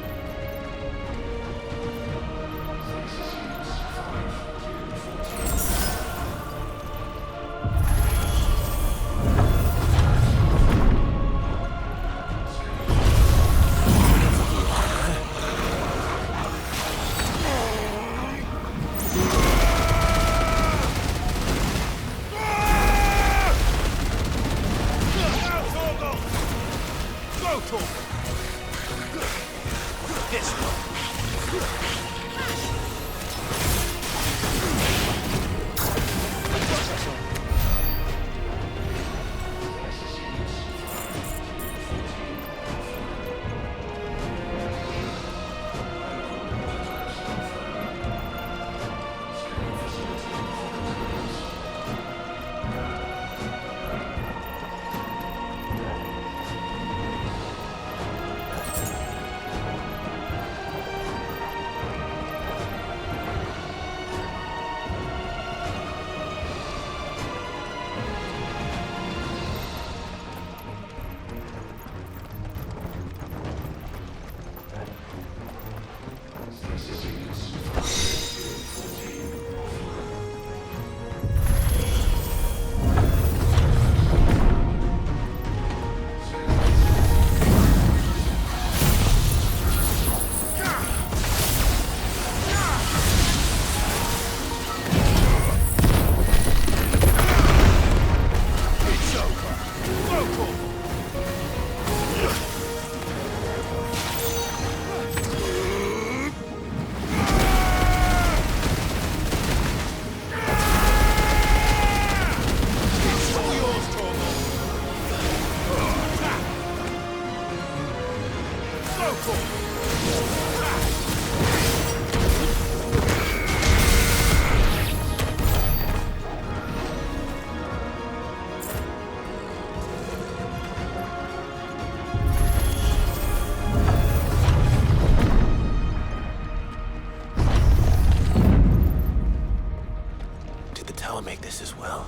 S12: Make this as well?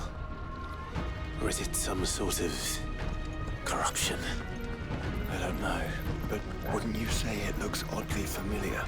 S12: Or is it some sort of corruption?
S5: I don't know, but wouldn't you say it looks oddly familiar?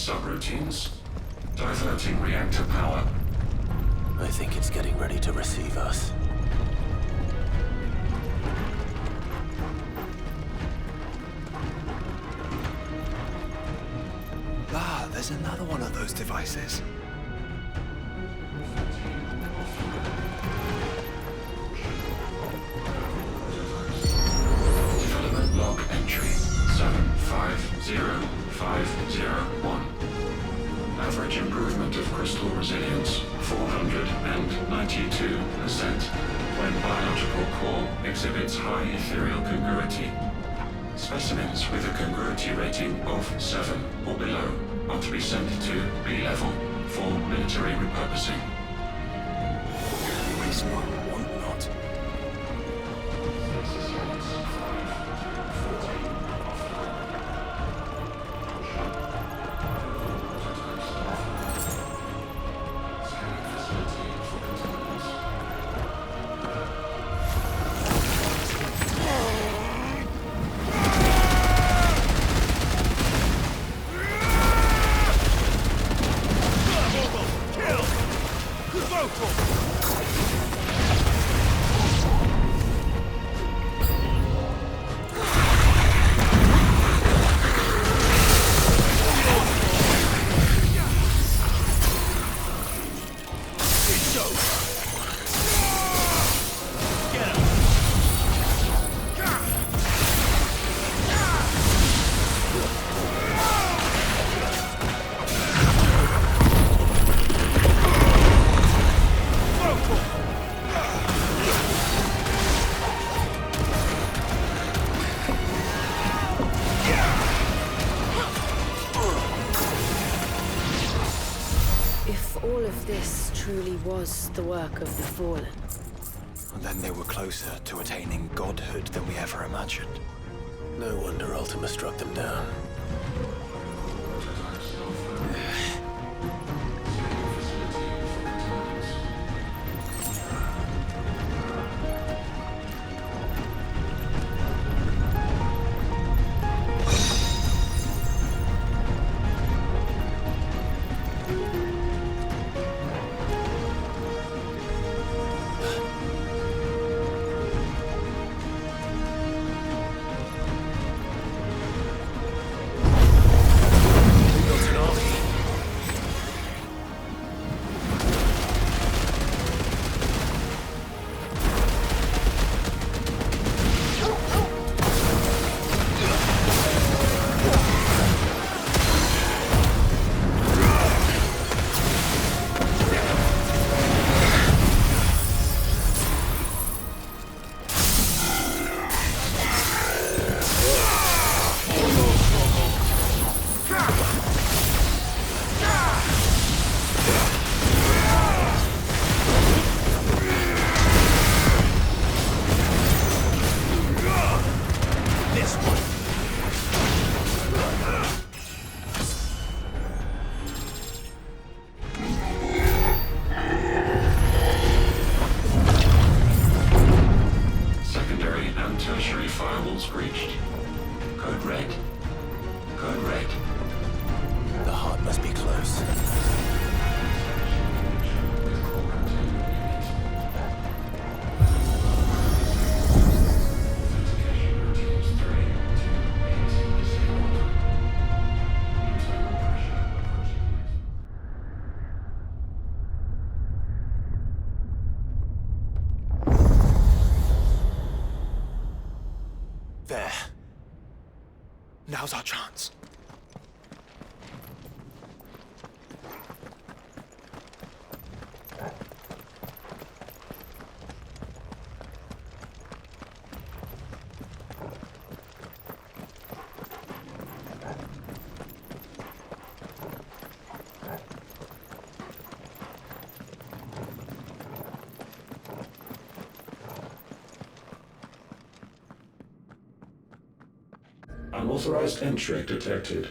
S11: subroutines. Diverting reactor power.
S12: I think it's getting ready to receive us.
S5: Ah, there's another one of those devices.
S11: Development log entry 750501. Average improvement of crystal resilience 492% when biological core exhibits high ethereal congruity. Specimens with a congruity rating of 7 or below are to be sent to B level for military repurposing.
S5: Waste not, want not.
S6: This truly was the work of the Fallen.
S5: And then they were closer to attaining godhood than we ever imagined.
S12: No wonder Ultima struck them down.
S5: There. Now's our chance.
S11: Unauthorized entry detected.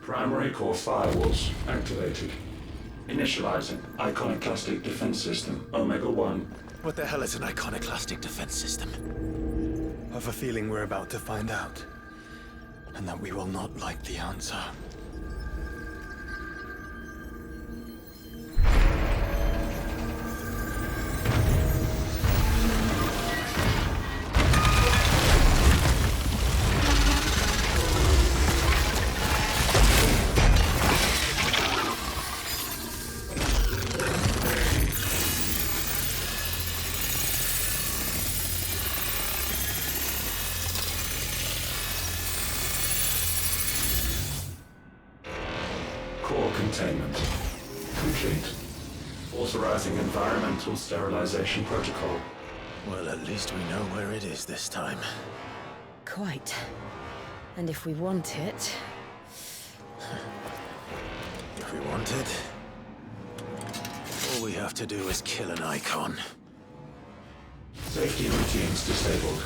S11: Primary core firewalls activated. Initializing iconoclastic defense system Omega-1.
S12: What the hell is an iconoclastic defense system?
S5: I have a feeling we're about to find out. And that we will not like the answer.
S11: containment. Complete. Authorizing environmental sterilization protocol.
S12: Well, at least we know where it is this time.
S6: Quite. And if we want it...
S12: If we want it, all we have to do is kill an icon.
S11: Safety routines disabled.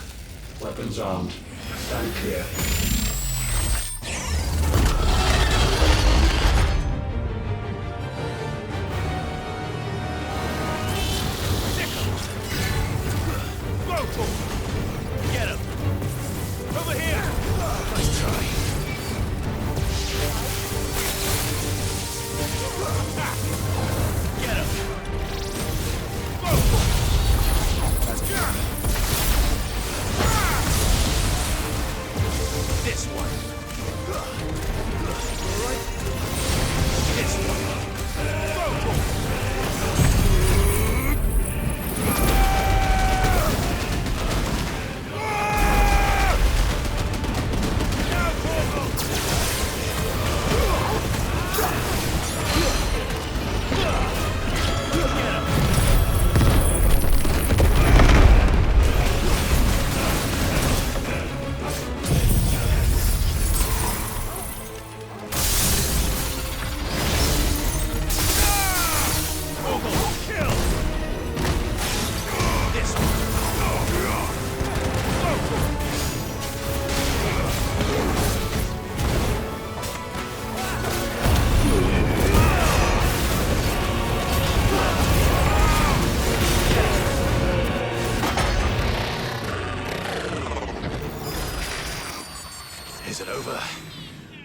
S11: Weapons armed. Stand clear.
S4: Get him! Over here!
S12: Nice try.
S4: Get him! This one. Alright. This one.
S12: Is it over?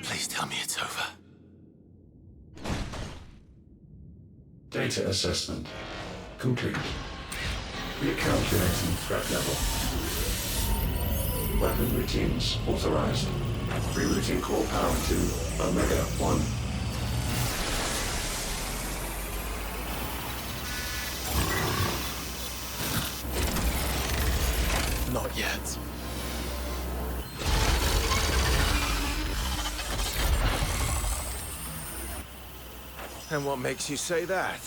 S12: Please tell me it's over.
S11: Data assessment. Complete. Recalculating threat level. Weapon routines authorized. Rerouting core power to Omega-1.
S12: Not yet.
S1: And what makes you say that?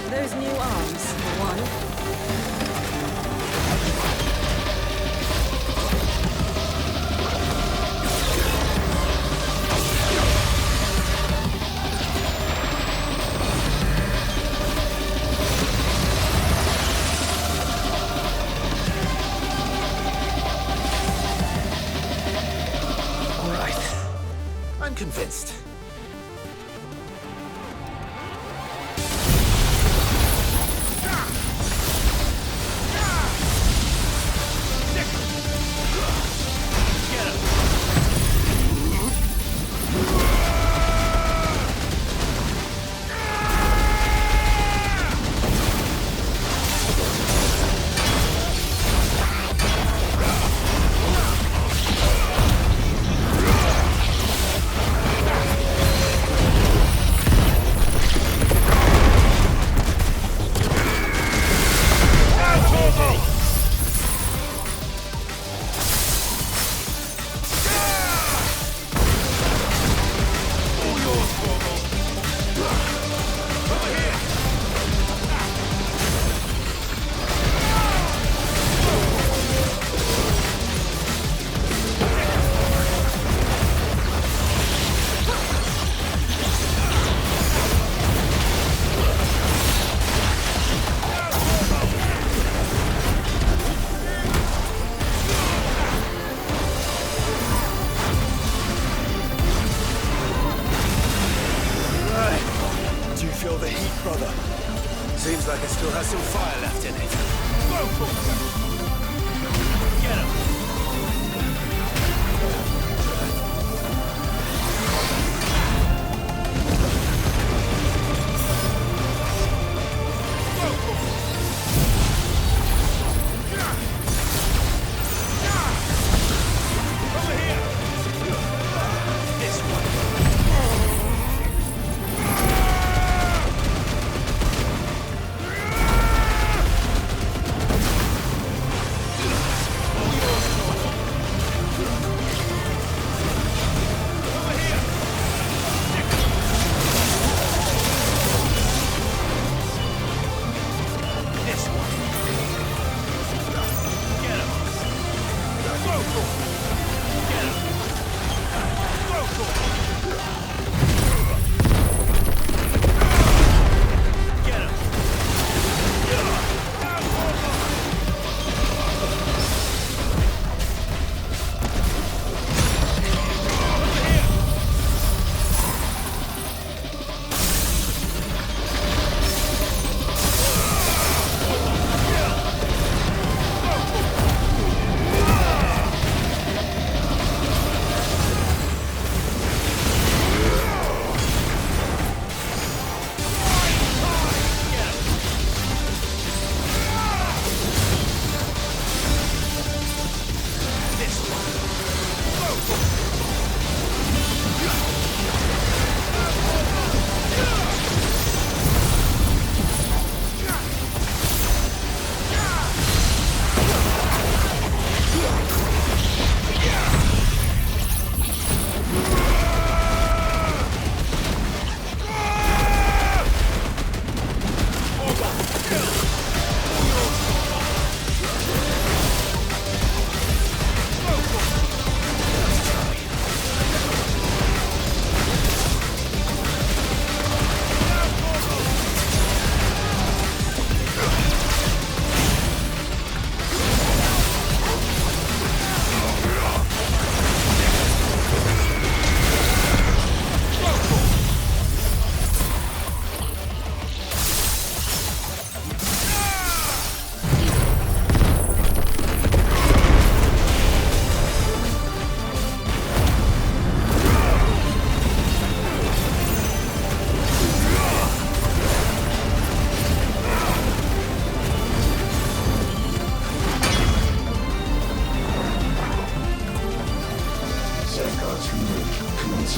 S6: Those new arms, one.
S12: I'm convinced.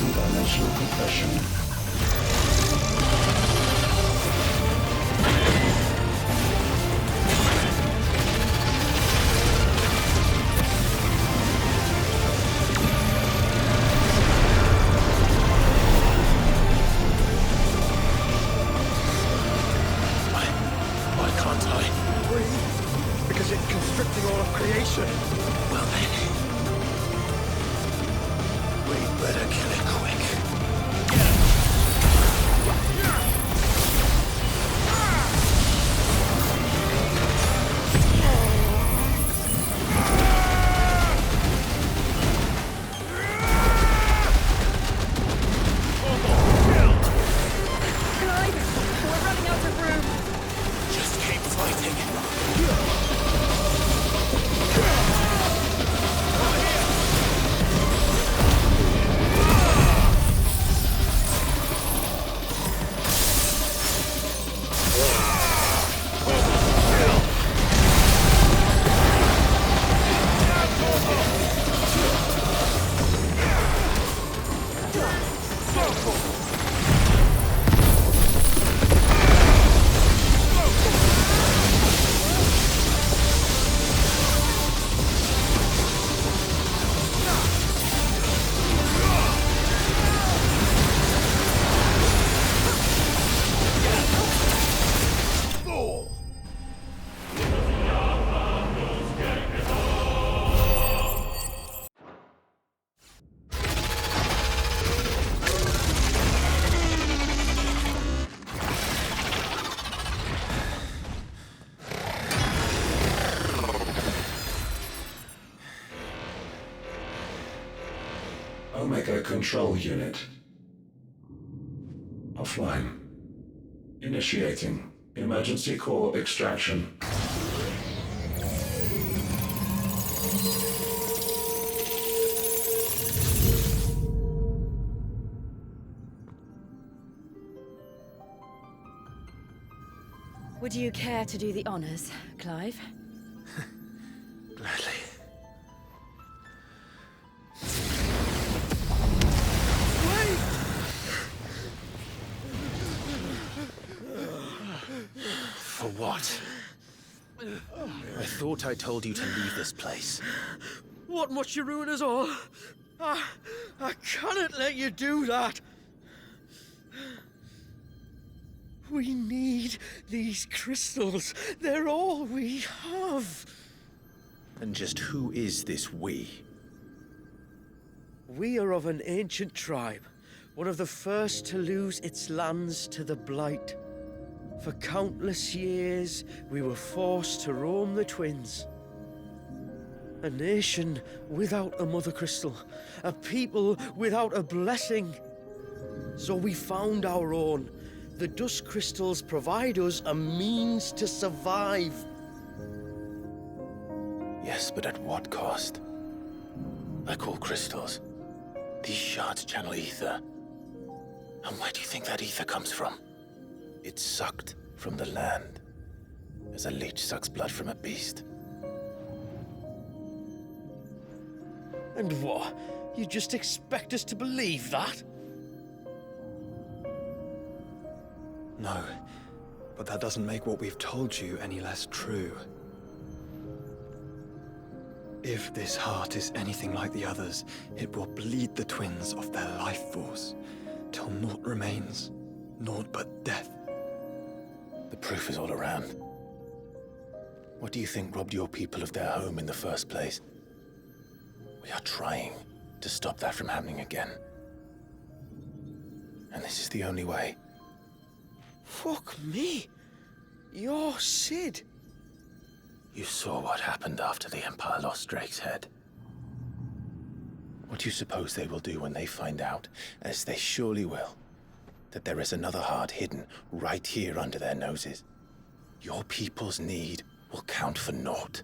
S11: multi-dimensional compression.
S12: Why can't I?
S3: Breathe, because it's constricting all of creation.
S12: Well then, we'd better kill it quick.
S6: We're running out of room.
S12: Just keep fighting.
S11: Omega Control Unit. Offline. Initiating emergency core extraction.
S6: Would you care to do the honors, Clive?
S12: Gladly. For what? I thought I told you to leave this place.
S3: What must you ruin us all? I cannot let you do that. We need these crystals. They're all we have.
S1: And just who is this we?
S3: We are of an ancient tribe, one of the first to lose its lands to the Blight. For countless years, we were forced to roam the Twins. A nation without a mother crystal, a people without a blessing. So we found our own. The dust crystals provide us a means to survive.
S1: Yes, but at what cost? Like all crystals, these shards channel ether. And where do you think that ether comes from? It's sucked from the land, as a leech sucks blood from a beast.
S3: And what? You just expect us to believe that?
S5: No, but that doesn't make what we've told you any less true. If this heart is anything like the others, it will bleed the twins of their life force, till naught remains, naught but death.
S1: The proof is all around. What do you think robbed your people of their home in the first place? We are trying to stop that from happening again. And this is the only way.
S3: Fuck me. You're Sid.
S1: You saw what happened after the Empire lost Drake's head. What do you suppose they will do when they find out, as they surely will, that there is another heart hidden right here under their noses? Your people's need will count for naught.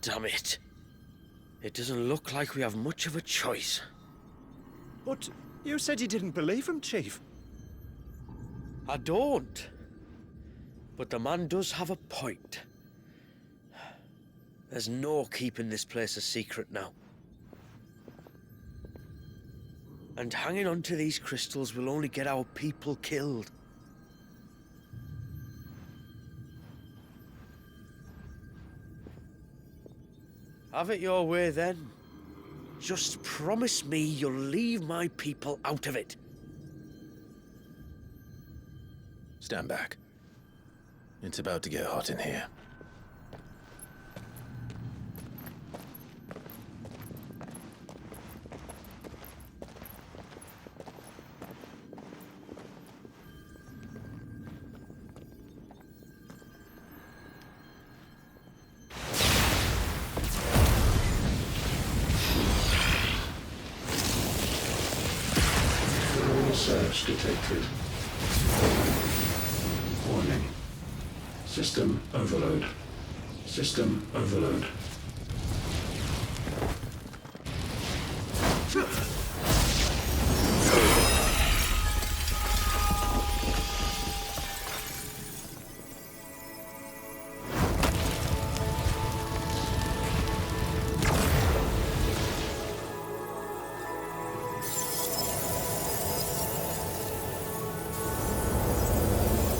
S3: damn it. It doesn't look like we have much of a choice.
S4: But you said you didn't believe him, Chief.
S3: I don't. But the man does have a point. There's no keeping this place a secret now. And hanging on to these crystals will only get our people killed. Have it your way then. Just promise me you'll leave my people out of it.
S1: Stand back. It's about to get hot in here.
S11: Search detected. Warning. System overload. System overload.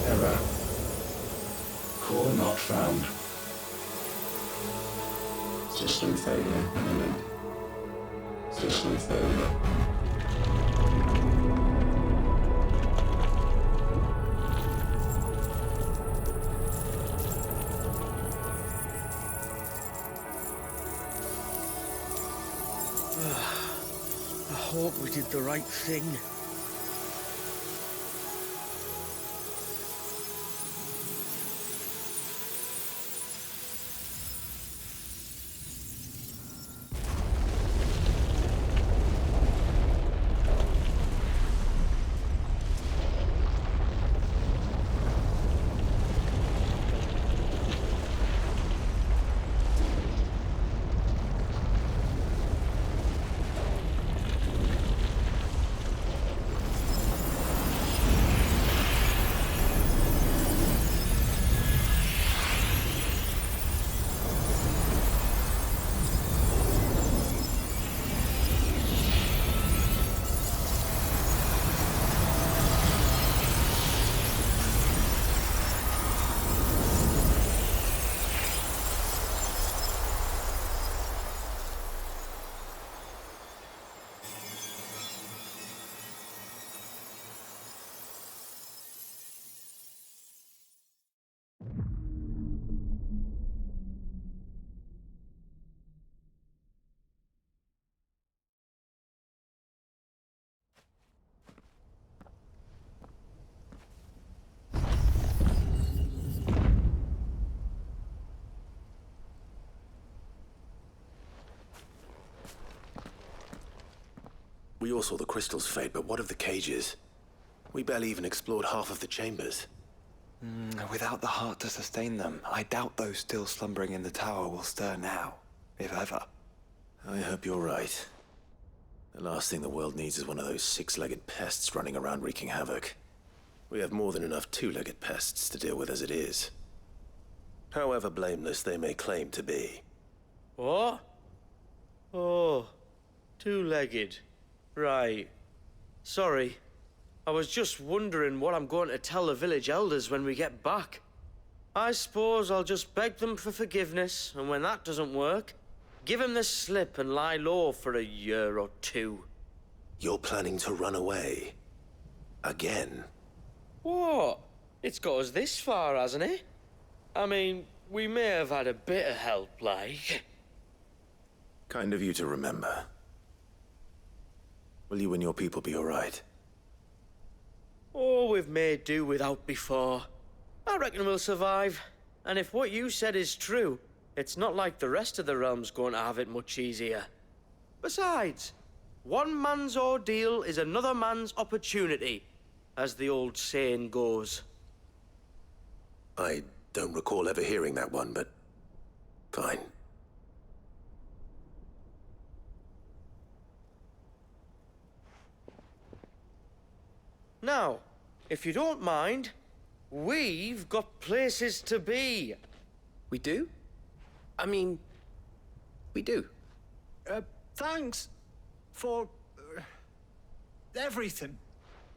S11: Error. Core not found. System failure imminent. System failure.
S3: I hope we did the right thing.
S12: We all saw the crystals fade, but what of the cages? We barely even explored half of the chambers.
S5: Without the heart to sustain them, I doubt those still slumbering in the tower will stir now, if ever.
S12: I hope you're right. The last thing the world needs is one of those six-legged pests running around wreaking havoc. We have more than enough two-legged pests to deal with as it is. However blameless they may claim to be.
S3: What? Oh, two-legged. Right. Sorry. I was just wondering what I'm going to tell the village elders when we get back. I suppose I'll just beg them for forgiveness, and when that doesn't work, give them the slip and lie low for a year or two.
S12: You're planning to run away? Again?
S3: What? It's got us this far, hasn't it? I mean, we may have had a bit of help, like.
S12: Kind of you to remember. Will you and your people be all right?
S3: Oh, we've made do without before. I reckon we'll survive. And if what you said is true, it's not like the rest of the realm's going to have it much easier. Besides, one man's ordeal is another man's opportunity, as the old saying goes.
S12: I don't recall ever hearing that one, but fine.
S3: Now, if you don't mind, we've got places to be.
S10: We do?
S3: I mean,
S10: We do.
S13: Thanks for everything.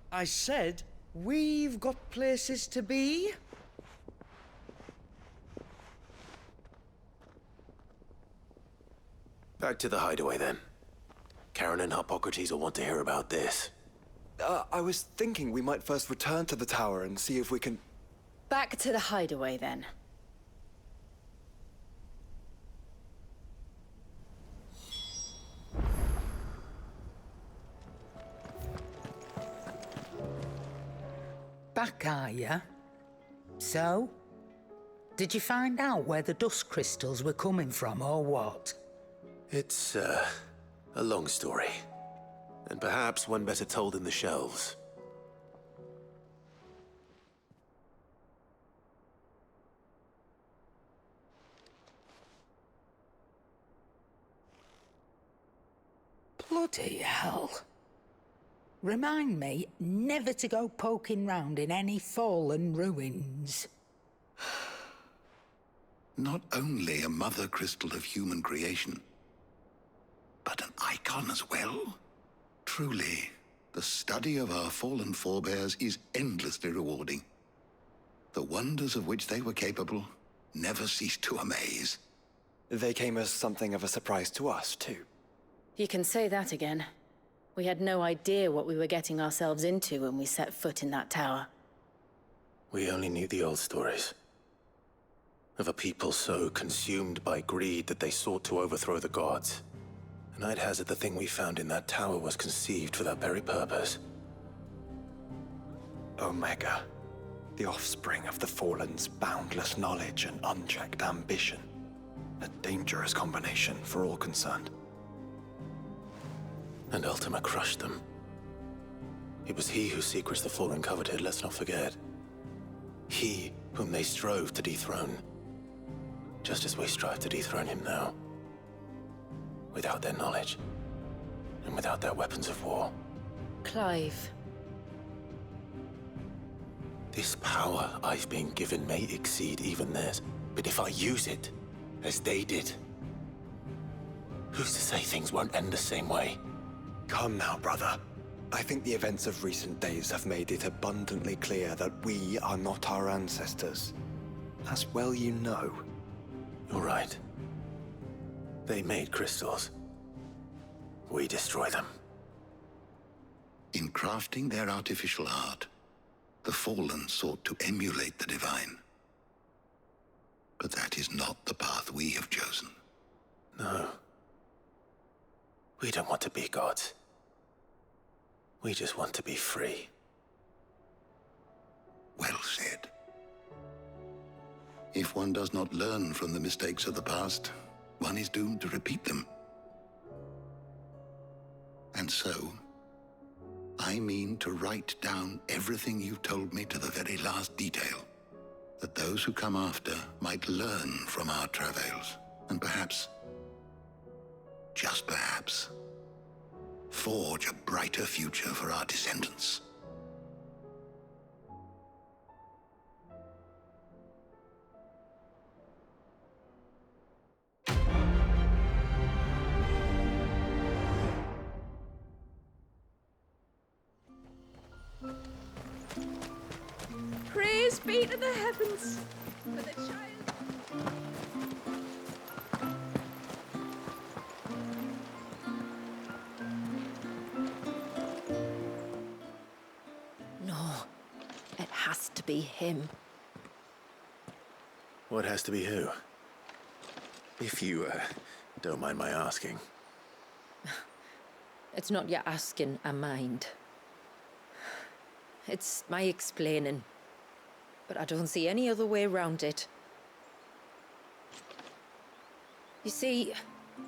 S3: I said we've got places to be.
S12: Back to the hideaway then. Karen and Hippocrates will want to hear about this.
S5: I was thinking we might first return to the tower and see if we can...
S6: Back to the hideaway, then.
S2: Back, are ya? So? Did you find out where the dust crystals were coming from, or what?
S12: It's, a long story. And perhaps one better told in the shelves.
S2: Bloody hell. Remind me never to go poking round in any fallen ruins.
S7: Not only a mother crystal of human creation, but an icon as well. Truly, the study of our fallen forebears is endlessly rewarding. The wonders of which they were capable never cease to amaze.
S5: They came as something of a surprise to us, too.
S6: You can say that again. We had no idea what we were getting ourselves into when we set foot in that tower.
S12: We only knew the old stories. Of a people so consumed by greed that they sought to overthrow the gods. And I'd hazard the thing we found in that tower was conceived for that very purpose.
S5: Omega. The offspring of the Fallen's boundless knowledge and unchecked ambition. A dangerous combination for all concerned.
S12: And Ultima crushed them. It was he whose secrets the Fallen coveted, let's not forget. He whom they strove to dethrone. Just as we strive to dethrone him now. Without their knowledge. And without their weapons of war.
S6: Clive.
S12: This power I've been given may exceed even theirs, but if I use it, as they did, who's to say things won't end the same way?
S5: Come now, brother. I think the events of recent days have made it abundantly clear that we are not our ancestors. As well you know.
S12: You're right. They made crystals. We destroy them.
S7: In crafting their artificial art, the Fallen sought to emulate the divine. But that is not the path we have chosen.
S12: No. We don't want to be gods. We just want to be free.
S7: Well said. If one does not learn from the mistakes of the past, one is doomed to repeat them. And so, I mean to write down everything you've told me to the very last detail, that those who come after might learn from our travails, and perhaps, just perhaps, forge a brighter future for our descendants.
S14: Praise be to the heavens for the child.
S6: No, it has to be him.
S12: What has to be who? If you, don't mind my asking.
S6: It's not your asking, I mind. It's my explaining. But I don't see any other way around it. You see,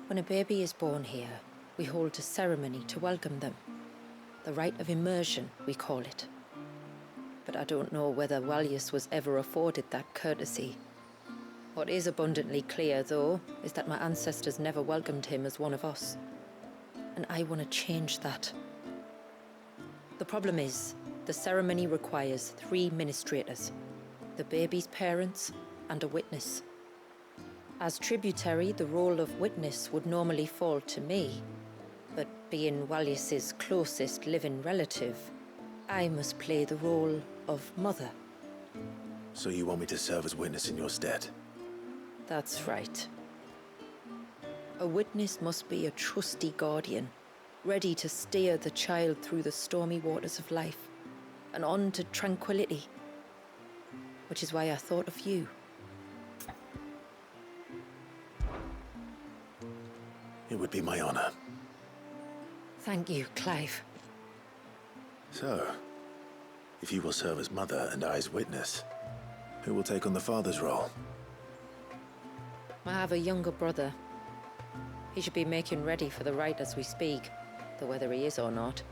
S6: when a baby is born here, we hold a ceremony to welcome them. The rite of immersion, we call it. But I don't know whether Walius was ever afforded that courtesy. What is abundantly clear, though, is that my ancestors never welcomed him as one of us. And I want to change that. The problem is, The ceremony requires 3 ministrators, the baby's parents and a witness. As tributary, the role of witness would normally fall to me, but being Walius's closest living relative, I must play the role of mother.
S12: So you want me to serve as witness in your stead?
S6: That's right. A witness must be a trusty guardian, ready to steer the child through the stormy waters of life and on to tranquility. Which is why I thought of you.
S12: It would be my honor.
S6: Thank you, Clive.
S12: So, if you will serve as mother and I as witness, who will take on the father's role?
S6: I have a younger brother. He should be making ready for the rite as we speak, though whether he is or not.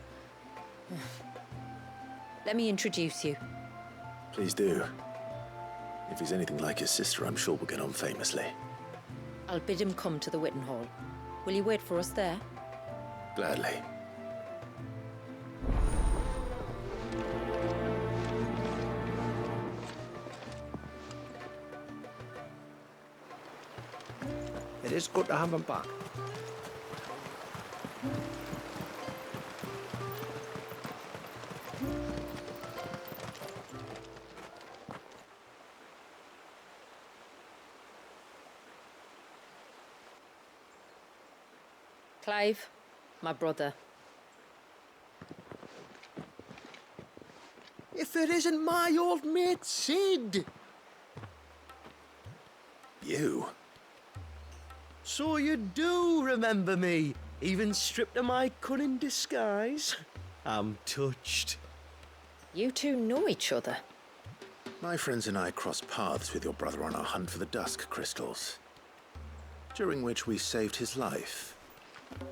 S6: Let me introduce you.
S12: Please do. If he's anything like his sister, I'm sure we'll get on famously.
S6: I'll bid him come to the Witten Hall. Will you wait for us there?
S12: Gladly.
S13: It is good to have him back.
S6: Clive, my brother.
S3: If it isn't my old mate Sid!
S12: You?
S3: So you do remember me, even stripped of my cunning disguise? I'm touched.
S6: You two know each other.
S12: My friends and I crossed paths with your brother on our hunt for the dusk crystals, during which we saved his life.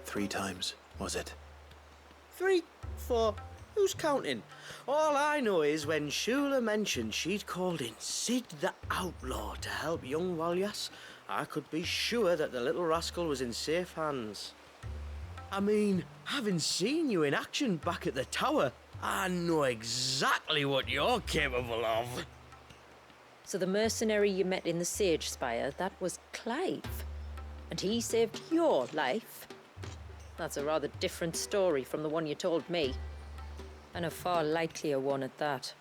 S12: 3 times, was it?
S3: 3, 4, who's counting? All I know is when Shula mentioned she'd called in Sid the Outlaw to help young Walyas, I could be sure that the little rascal was in safe hands. I mean, having seen you in action back at the tower, I know exactly what you're capable of.
S6: So the mercenary you met in the Sage Spire, that was Clive. And he saved your life. That's a rather different story from the one you told me. And a far likelier one at that.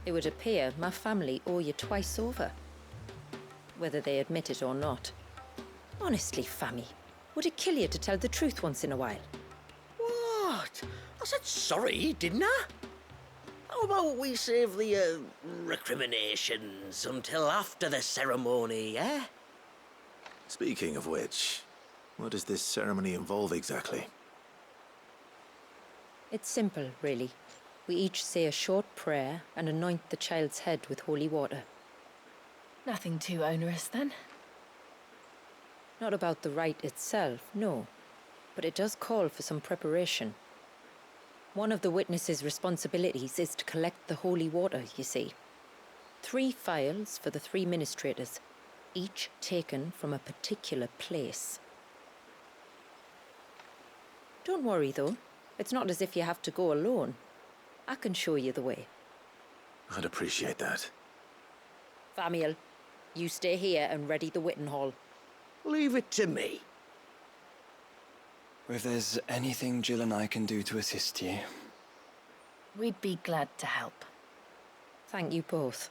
S6: It would appear my family owe you twice over. Whether they admit it or not. Honestly, Fammy, would it kill you to tell the truth once in a while?
S3: What? I said sorry, didn't I? How about we save the, recriminations until after the ceremony, eh?
S12: Speaking of which, what does this ceremony involve exactly?
S6: It's simple, really. We each say a short prayer and anoint the child's head with holy water.
S14: Nothing too onerous, then?
S6: Not about the rite itself, no. But it does call for some preparation. One of the witness's responsibilities is to collect the holy water, you see. 3 phials for the 3 ministrators, each taken from a particular place. Don't worry, though. It's not as if you have to go alone. I can show you the way.
S12: I'd appreciate that.
S6: Famiel, you stay here and ready the Witten Hall.
S3: Leave it to me.
S5: If there's anything Jill and I can do to assist you...
S14: We'd be glad to help.
S6: Thank you both.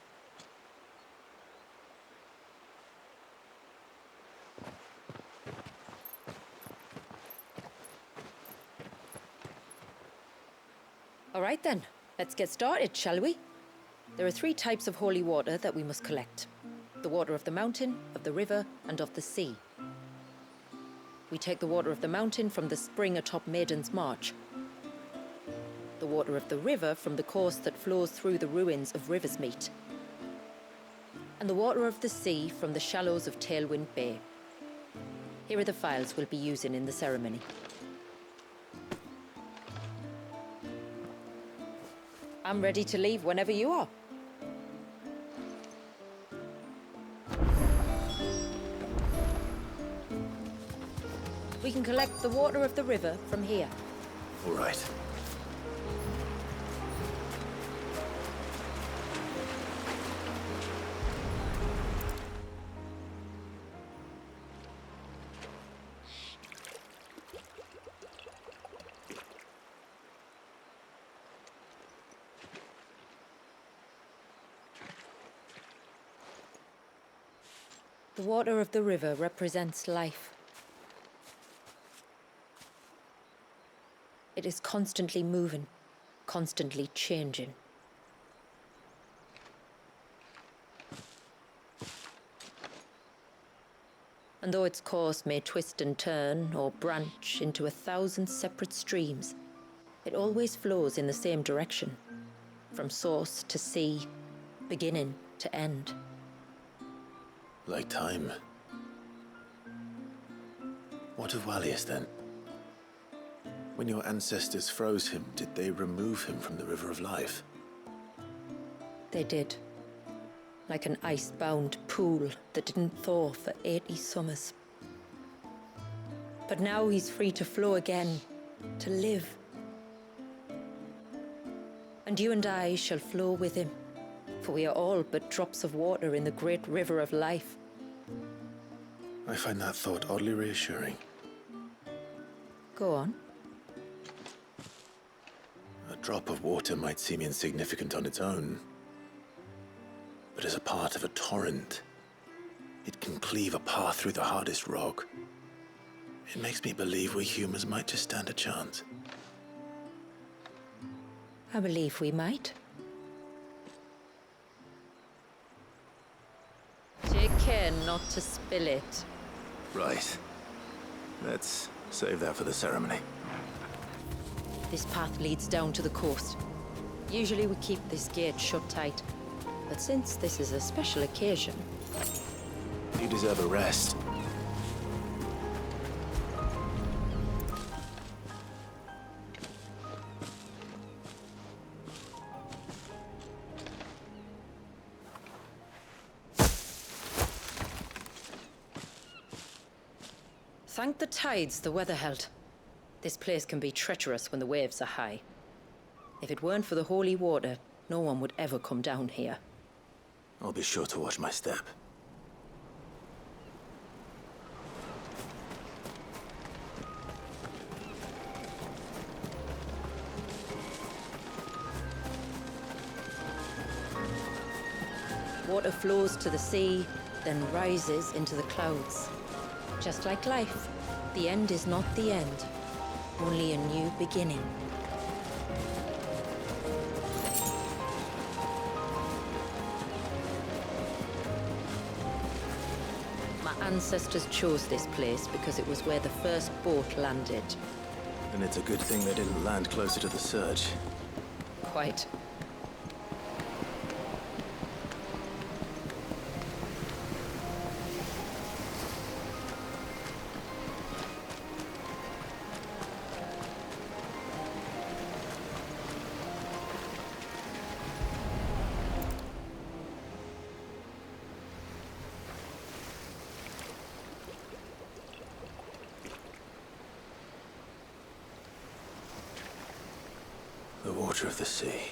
S6: All right then, let's get started, shall we? There are 3 types of holy water that we must collect. The water of the mountain, of the river, and of the sea. We take the water of the mountain from the spring atop Maiden's March. The water of the river from the course that flows through the ruins of Riversmeet. And the water of the sea from the shallows of Tailwind Bay. Here are the phials we'll be using in the ceremony. I'm ready to leave whenever you are. We can collect the water of the river from here.
S12: All right.
S6: The water of the river represents life. It is constantly moving, constantly changing. And though its course may twist and turn or branch into 1,000 separate streams, it always flows in the same direction, from source to sea, beginning to end.
S12: Like time. What of Walius then? When your ancestors froze him, did they remove him from the River of Life?
S6: They did. Like an ice-bound pool that didn't thaw for 80 summers. But now he's free to flow again, to live. And you and I shall flow with him, for we are all but drops of water in the great river of life.
S12: I find that thought oddly reassuring.
S6: Go on.
S12: A drop of water might seem insignificant on its own, but as a part of a torrent, it can cleave a path through the hardest rock. It makes me believe we humans might just stand a chance.
S6: I believe we might. Take care not to spill it.
S12: Right. Let's save that for the ceremony.
S6: This path leads down to the coast. Usually we keep this gate shut tight, but since this is a special occasion...
S12: You deserve a rest.
S6: Thank the tides the weather held. This place can be treacherous when the waves are high. If it weren't for the holy water, no one would ever come down here.
S12: I'll be sure to watch my step.
S6: Water flows to the sea, then rises into the clouds. Just like life, the end is not the end, only a new beginning. My ancestors chose this place because it was where the first boat landed.
S12: And it's a good thing they didn't land closer to the surge.
S6: Quite.
S12: The water of the sea.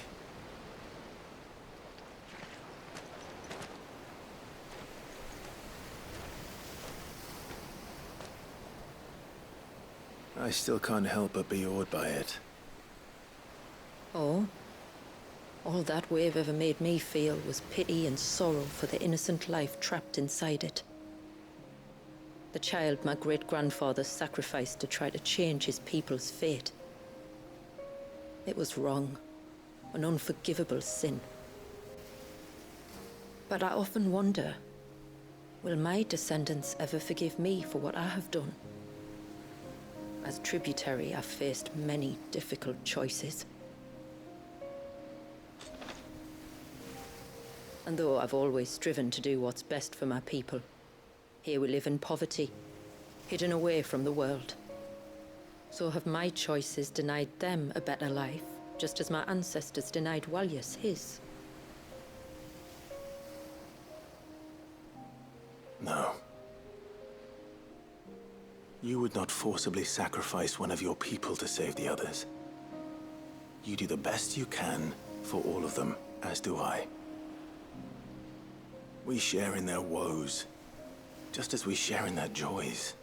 S12: I still can't help but be awed by it.
S6: Oh? All that wave ever made me feel was pity and sorrow for the innocent life trapped inside it. The child my great-grandfather sacrificed to try to change his people's fate. It was wrong, an unforgivable sin. But I often wonder, will my descendants ever forgive me for what I have done? As tributary, I've faced many difficult choices. And though I've always striven to do what's best for my people, here we live in poverty, hidden away from the world. So have my choices denied them a better life, just as my ancestors denied Walius his?
S12: No. You would not forcibly sacrifice one of your people to save the others. You do the best you can for all of them, as do I. We share in their woes, just as we share in their joys.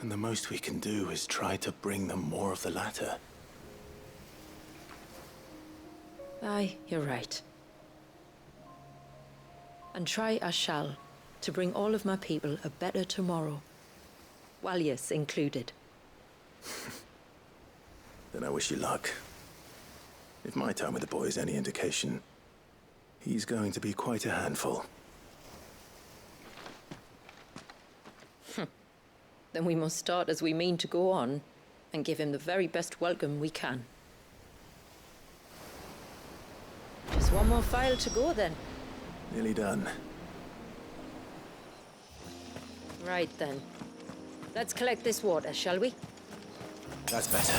S12: And the most we can do is try to bring them more of the latter.
S6: Aye, you're right. And try I shall, to bring all of my people a better tomorrow, Walius included.
S12: Then I wish you luck. If my time with the boy is any indication, he's going to be quite a handful.
S6: Then we must start as we mean to go on, and give him the very best welcome we can. Just one more file to go then.
S12: Nearly done.
S6: Right then. Let's collect this water, shall we?
S12: That's better.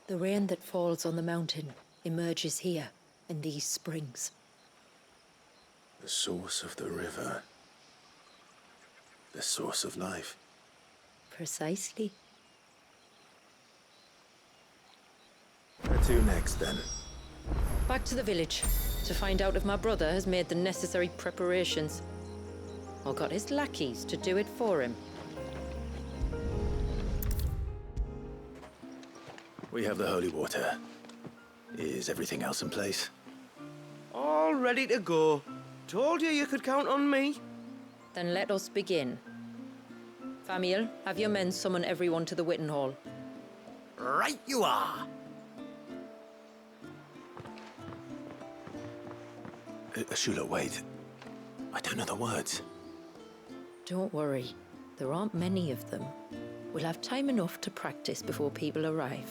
S6: The rain that falls on the mountain emerges here, in these springs.
S12: The source of the river. The source of life.
S6: Precisely.
S12: Where to next, then?
S6: Back to the village, to find out if my brother has made the necessary preparations. Or got his lackeys to do it for him.
S12: We have the holy water. Is everything else in place?
S3: All ready to go. Told you could count on me.
S6: Then let us begin. Famiel, have your men summon everyone to the Witten Hall.
S13: Right you are.
S12: Shula, wait. I don't know the words.
S6: Don't worry. There aren't many of them. We'll have time enough to practice before people arrive.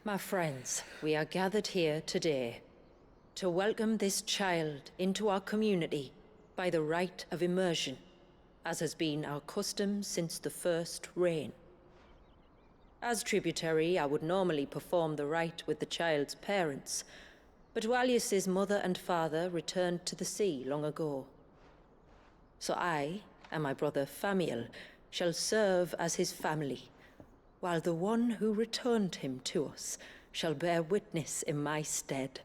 S6: My friends, we are gathered here today to welcome this child into our community by the rite of immersion, as has been our custom since the first reign. As tributary, I would normally perform the rite with the child's parents, but Walius's mother and father returned to the sea long ago. So I and my brother Famiel shall serve as his family, while the one who returned him to us shall bear witness in my stead.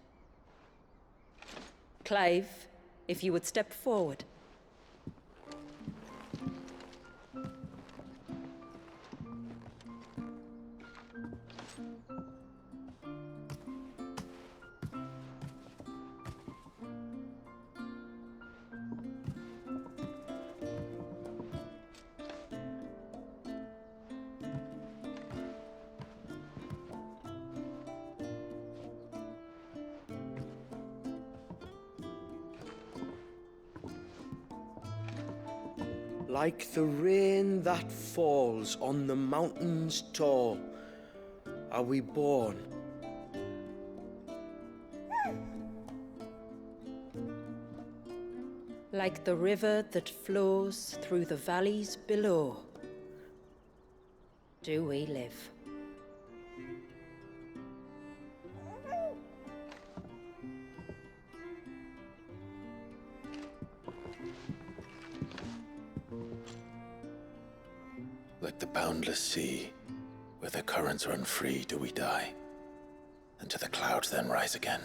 S6: Clive, if you would step forward.
S3: Like the rain that falls on the mountains tall, are we born.
S6: Like the river that flows through the valleys below, do we live.
S12: Like the boundless sea, where the currents run free, do we die, and to the clouds then rise again.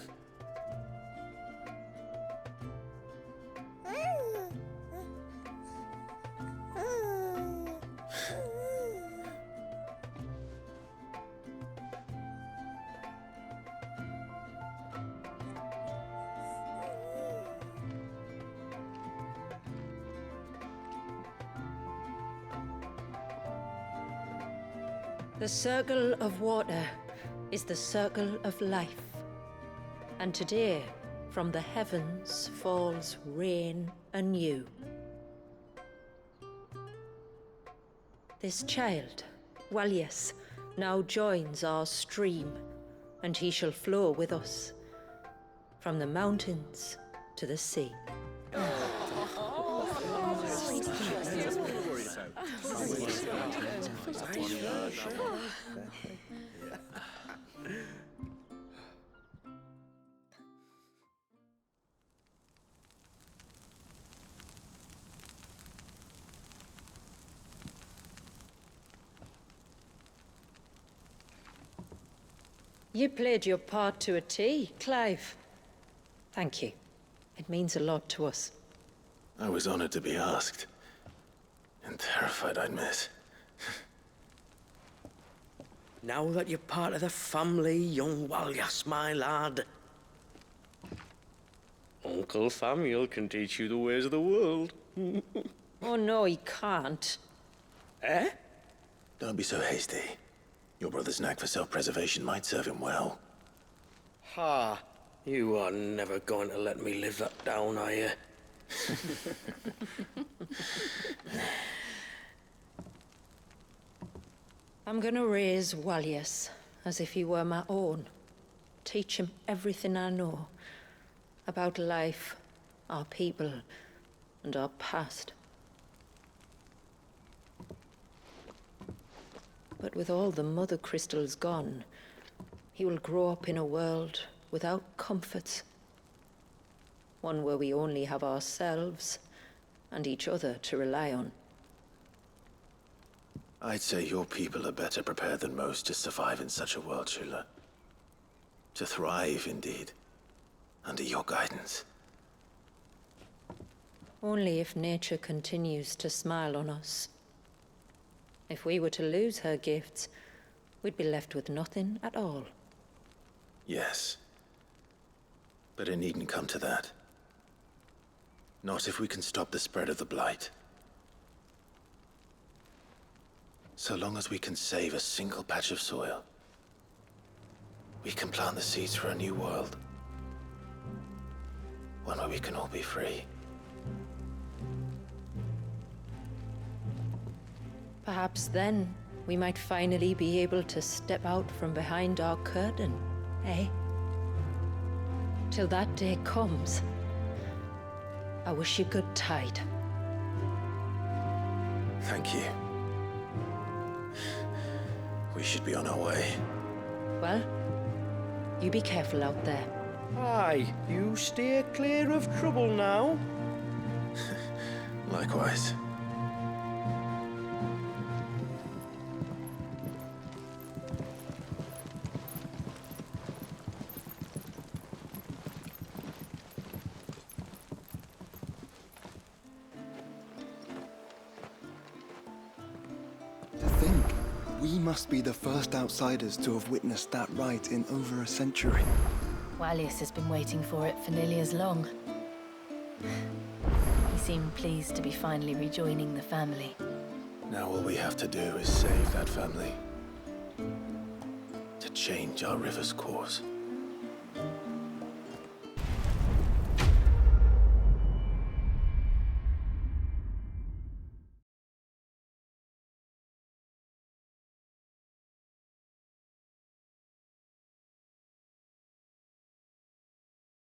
S6: The circle of water is the circle of life. And today, from the heavens falls rain anew. This child, Walius, now joins our stream, and he shall flow with us, from the mountains to the sea. You played your part to a T, Clive. Thank you. It means a lot to us.
S12: I was honored to be asked. And terrified I'd miss.
S3: Now that you're part of the family, young Walyas, my lad. Uncle Samuel can teach you the ways of the world.
S6: Oh no, he can't.
S3: Eh?
S12: Don't be so hasty. Your brother's knack for self-preservation might serve him well.
S3: Ha! You are never going to let me live that down, are you?
S6: I'm gonna raise Walyas as if he were my own. Teach him everything I know about life, our people, and our past. But with all the mother crystals gone, he will grow up in a world without comforts. One where we only have ourselves and each other to rely on.
S12: I'd say your people are better prepared than most to survive in such a world, Shula. To thrive, indeed, under your guidance.
S6: Only if nature continues to smile on us. If we were to lose her gifts, we'd be left with nothing at all.
S12: Yes. But it needn't come to that. Not if we can stop the spread of the Blight. So long as we can save a single patch of soil, we can plant the seeds for a new world. One where we can all be free.
S6: Perhaps then, we might finally be able to step out from behind our curtain, eh? Till that day comes, I wish you good tide.
S12: Thank you. We should be on our way.
S6: Well, you be careful out there.
S3: Aye, you steer clear of trouble now.
S12: Likewise.
S5: We must be the first outsiders to have witnessed that rite in over a century.
S15: Walyas has been waiting for it for nearly as long. He seemed pleased to be finally rejoining the family.
S12: Now all we have to do is save that family. To change our river's course.